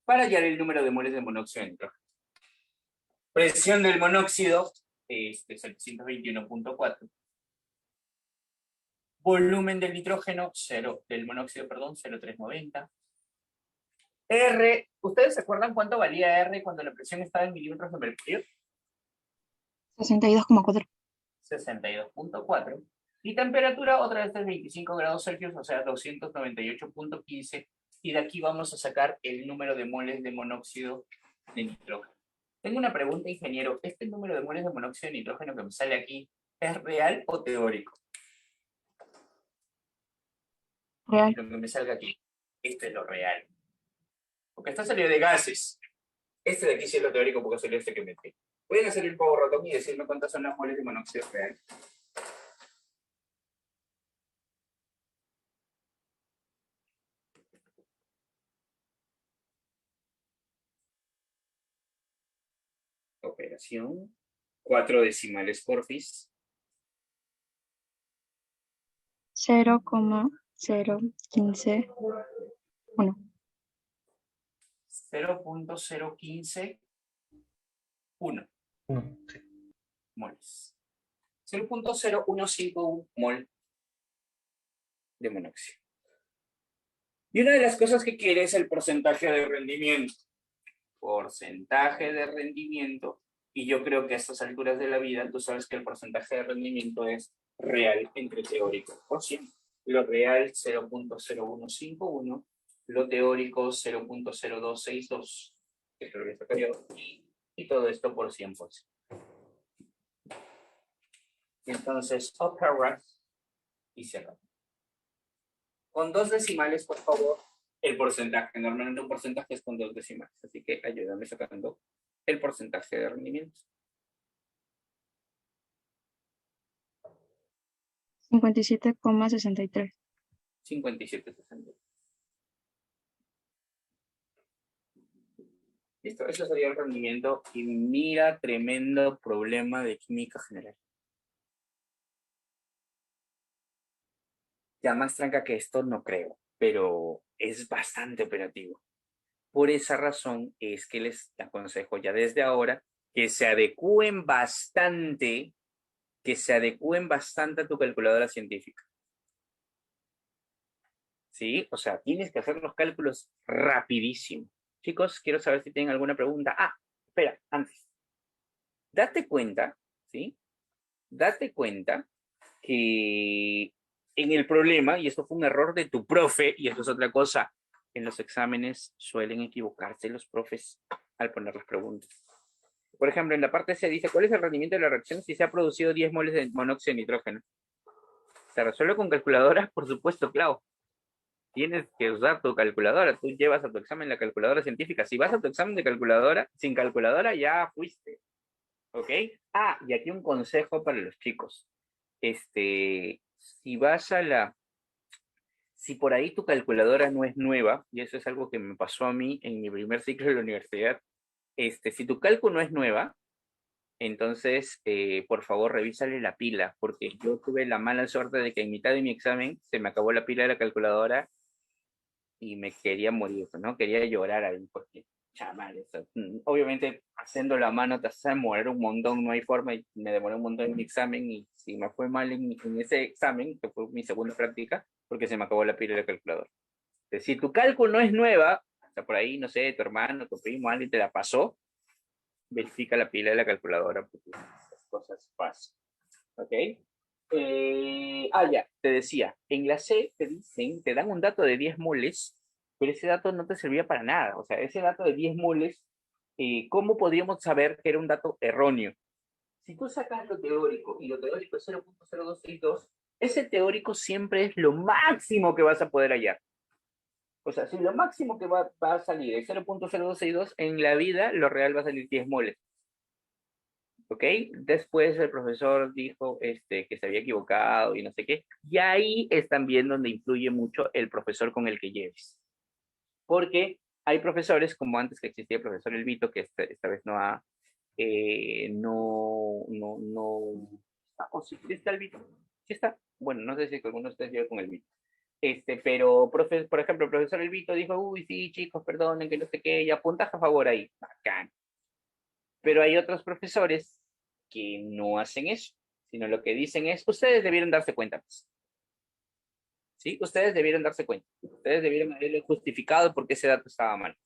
S1: para hallar el número de moles de monóxido de nitrógeno. Presión del monóxido, 721.4. Volumen del nitrógeno, del monóxido, perdón, 0.390. R, ¿ustedes se acuerdan cuánto valía R cuando la presión estaba en milímetros de mercurio?
S2: 62,4.
S1: 62.4. Y temperatura, otra vez es 25 grados Celsius, o sea, 298.15. Y de aquí vamos a sacar el número de moles de monóxido de nitrógeno. Tengo una pregunta, ingeniero. ¿Este número de moles de monóxido de nitrógeno que me sale aquí es real o teórico?
S2: Real.
S1: Lo que me salga aquí. Esto es lo real. Porque está salido de gases. Este de aquí sí es lo teórico porque salió este que metí. Pueden hacer el pavo ratón y decirme cuántas son las moles de monóxido real. Operación. 4 decimales, porfis.
S2: 0,015. 1.
S1: 0.0151
S3: Sí.
S1: moles. 0.0151 mol de monóxido. Y una de las cosas que quiere es el porcentaje de rendimiento. Porcentaje de rendimiento. Y yo creo que a estas alturas de la vida, tú sabes que el porcentaje de rendimiento es real entre teórico por 100. Lo real 0.0151, lo teórico 0.0262, que es lo que está periodo, y todo esto por 100%. Entonces, opera y cerramos. Con 2 decimales, por favor, el porcentaje. Normalmente un porcentaje es con 2 decimales, así que ayúdame sacando el porcentaje de rendimiento.
S2: 57,63.
S1: 57,60. Listo, eso sería el rendimiento. Y mira, tremendo problema de química general. Ya más tranca que esto no creo, pero es bastante operativo. Por esa razón es que les aconsejo ya desde ahora que se adecúen bastante, a tu calculadora científica. ¿Sí? O sea, tienes que hacer los cálculos rapidísimo. Chicos, quiero saber si tienen alguna pregunta. Ah, espera, antes. Date cuenta, ¿sí? Date cuenta que en el problema, y esto fue un error de tu profe, y esto es otra cosa, en los exámenes suelen equivocarse los profes al poner las preguntas. Por ejemplo, en la parte C dice, ¿cuál es el rendimiento de la reacción si se ha producido 10 moles de monóxido de nitrógeno? ¿Se resuelve con calculadora? Por supuesto, claro. Tienes que usar tu calculadora. Tú llevas a tu examen la calculadora científica. Si vas a tu examen de calculadora, sin calculadora ya fuiste. ¿Ok? Ah, y aquí un consejo para los chicos. Si vas a si por ahí tu calculadora no es nueva, y eso es algo que me pasó a mí en mi primer ciclo de la universidad, si tu cálculo no es nueva, entonces, por favor, revísale la pila, porque yo tuve la mala suerte de que en mitad de mi examen se me acabó la pila de la calculadora y me quería morir, ¿no? Quería llorar ahí, porque, chaval, obviamente haciendo la mano te hace demorar un montón, no hay forma, y me demoré un montón en mi examen, y si me fue mal en ese examen, que fue mi segunda práctica, porque se me acabó la pila de la calculadora. Entonces, si tu cálculo no es nueva, o sea, por ahí, no sé, tu hermano, tu primo, alguien te la pasó, verifica la pila de la calculadora, porque las cosas pasan. ¿Ok? Ya, te decía, en la C te dan un dato de 10 moles, pero ese dato no te servía para nada. O sea, ese dato de 10 moles, ¿cómo podríamos saber que era un dato erróneo? Si tú sacas lo teórico y lo teórico es 0.0262, ese teórico siempre es lo máximo que vas a poder hallar. O sea, si lo máximo que va a salir es 0.0262, en la vida lo real va a salir 10 moles. ¿Ok? Después el profesor dijo que se había equivocado y no sé qué. Y ahí es también donde influye mucho el profesor con el que lleves. Porque hay profesores, como antes que existía el profesor Elvito, que esta vez no ha, no, oh, sí, sí está Elvito, sí está. Bueno, no sé si alguno de ustedes lleva con Elvito. Pero, por ejemplo, el profesor Elvito dijo, uy, sí, chicos, perdonen, que no sé qué, y apuntas a favor ahí. Bacán. Pero hay otros profesores que no hacen eso, sino lo que dicen es, ustedes debieron darse cuenta, pues. ¿Sí? Ustedes debieron darse cuenta. Ustedes debieron haberle justificado por qué ese dato estaba mal.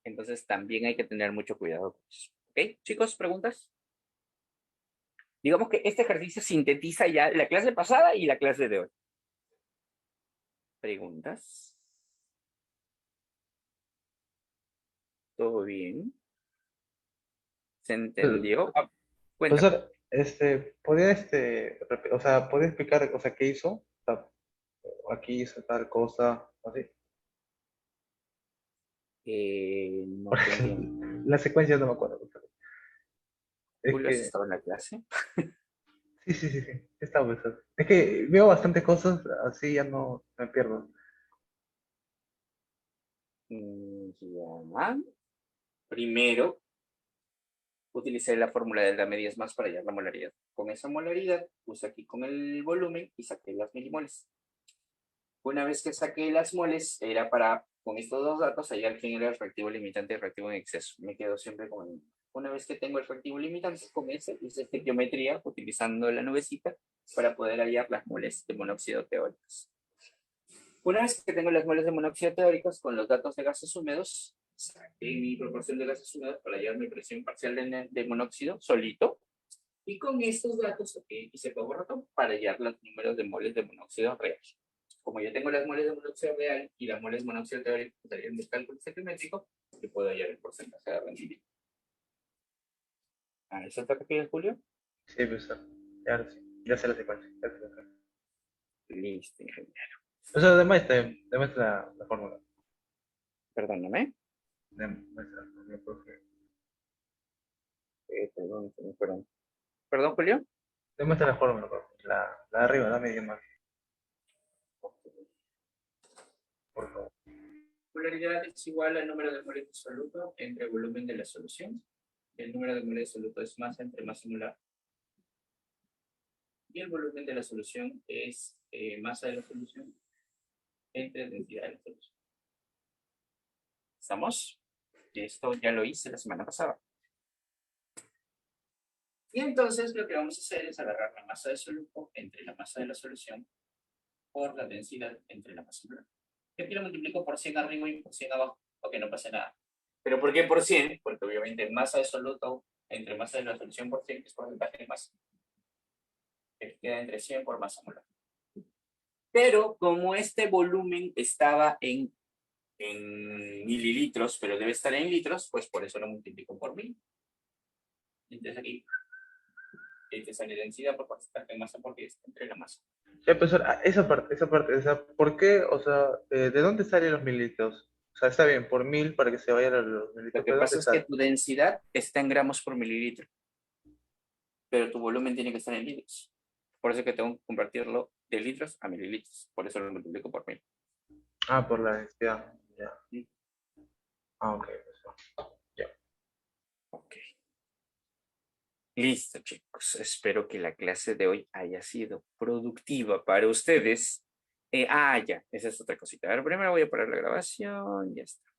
S1: Entonces también hay que tener mucho cuidado con eso. ¿Ok? Chicos, ¿preguntas? Digamos que este ejercicio sintetiza ya la clase pasada y la clase de hoy. ¿Preguntas? ¿Todo bien? ¿Se entendió? Ah, cuenta.
S3: Profesor, ¿podría, o sea, ¿podría explicar, o sea, qué hizo? O sea, aquí hizo tal cosa, así.
S1: No te entiendo.
S3: La secuencia no me acuerdo, profesor. Es
S1: ¿Julio has
S3: que,
S1: estado en la clase?
S3: sí, está, profesor. Es que veo bastantes cosas, así ya no me pierdo.
S1: Ya. Primero, utilicé la fórmula de la medias más para hallar la molaridad. Con esa molaridad, puse aquí con el volumen y saqué las milimoles. Una vez que saqué las moles, era para, con estos dos datos, hallar quién era el reactivo limitante y el reactivo en exceso. Me quedo siempre con el. Una vez que tengo el reactivo limitante, con ese hice estequiometría utilizando la nubecita para poder hallar las moles de monóxido teóricos. Una vez que tengo las moles de monóxido teóricos con los datos de gases húmedos, saqué mi proporción de gases húmedos para hallar mi presión parcial de monóxido solito. Y con estos datos hice poco rato para hallar los números de moles de monóxido real. Como ya tengo las moles de monóxido real y las moles de monóxido teórico que salieron del cálculo estequiométrico, yo puedo hallar el porcentaje de rendimiento. ¿A eso te refieres, Julio?
S3: Sí, profesor. Ya, sí, ya sé la secuencia. Ya sé la secuencia.
S1: Listo, ingeniero.
S3: Profesor, demuestra la fórmula.
S1: Perdóname.
S3: Demuestra la fórmula, profe.
S1: Perdón. ¿Perdón, Julio?
S3: Demuestra la fórmula, profe. La de arriba, dame 10 más. por favor.
S1: Polaridad es igual al número de moles absoluto entre el volumen de la solución. El número de moles absoluto es masa entre masa molar. Y el volumen de la solución es masa de la solución entre densidad de la solución. ¿Estamos? Esto ya lo hice la semana pasada. Y entonces lo que vamos a hacer es agarrar la masa de soluto entre la masa de la solución por la densidad entre la masa molar. Yo aquí lo multiplico por 100 arriba y por 100 abajo, porque no pasa nada. ¿Pero por qué por 100? Porque obviamente masa de soluto entre masa de la solución por 100 es porcentaje de masa. Que queda entre 100 por masa molar. Pero como este volumen estaba en mililitros, pero debe estar en litros, pues por eso lo multiplico por 1000. Entonces aquí te sale densidad por porcentaje de masa porque es entre la masa.
S3: Ya, profesor, o sea, ¿por qué? O sea, ¿de dónde salen los mililitros? O sea, está bien, por 1000 para que se vayan a los
S1: Lo
S3: mililitros,
S1: que
S3: ¿pero
S1: pasa
S3: dónde
S1: es que
S3: sale?
S1: tu densidad está en gramos por mililitro, pero tu volumen tiene que estar en litros. Por eso es que tengo que convertirlo de litros a mililitros. Por eso lo multiplico por 1000.
S3: Ah, por la densidad. Ya.
S1: Sí.
S3: Ah, ok, profesor. Ya.
S1: Ok. Listo, chicos. Espero que la clase de hoy haya sido productiva para ustedes. Ya, esa es otra cosita. A ver, primero voy a parar la grabación. Ya está.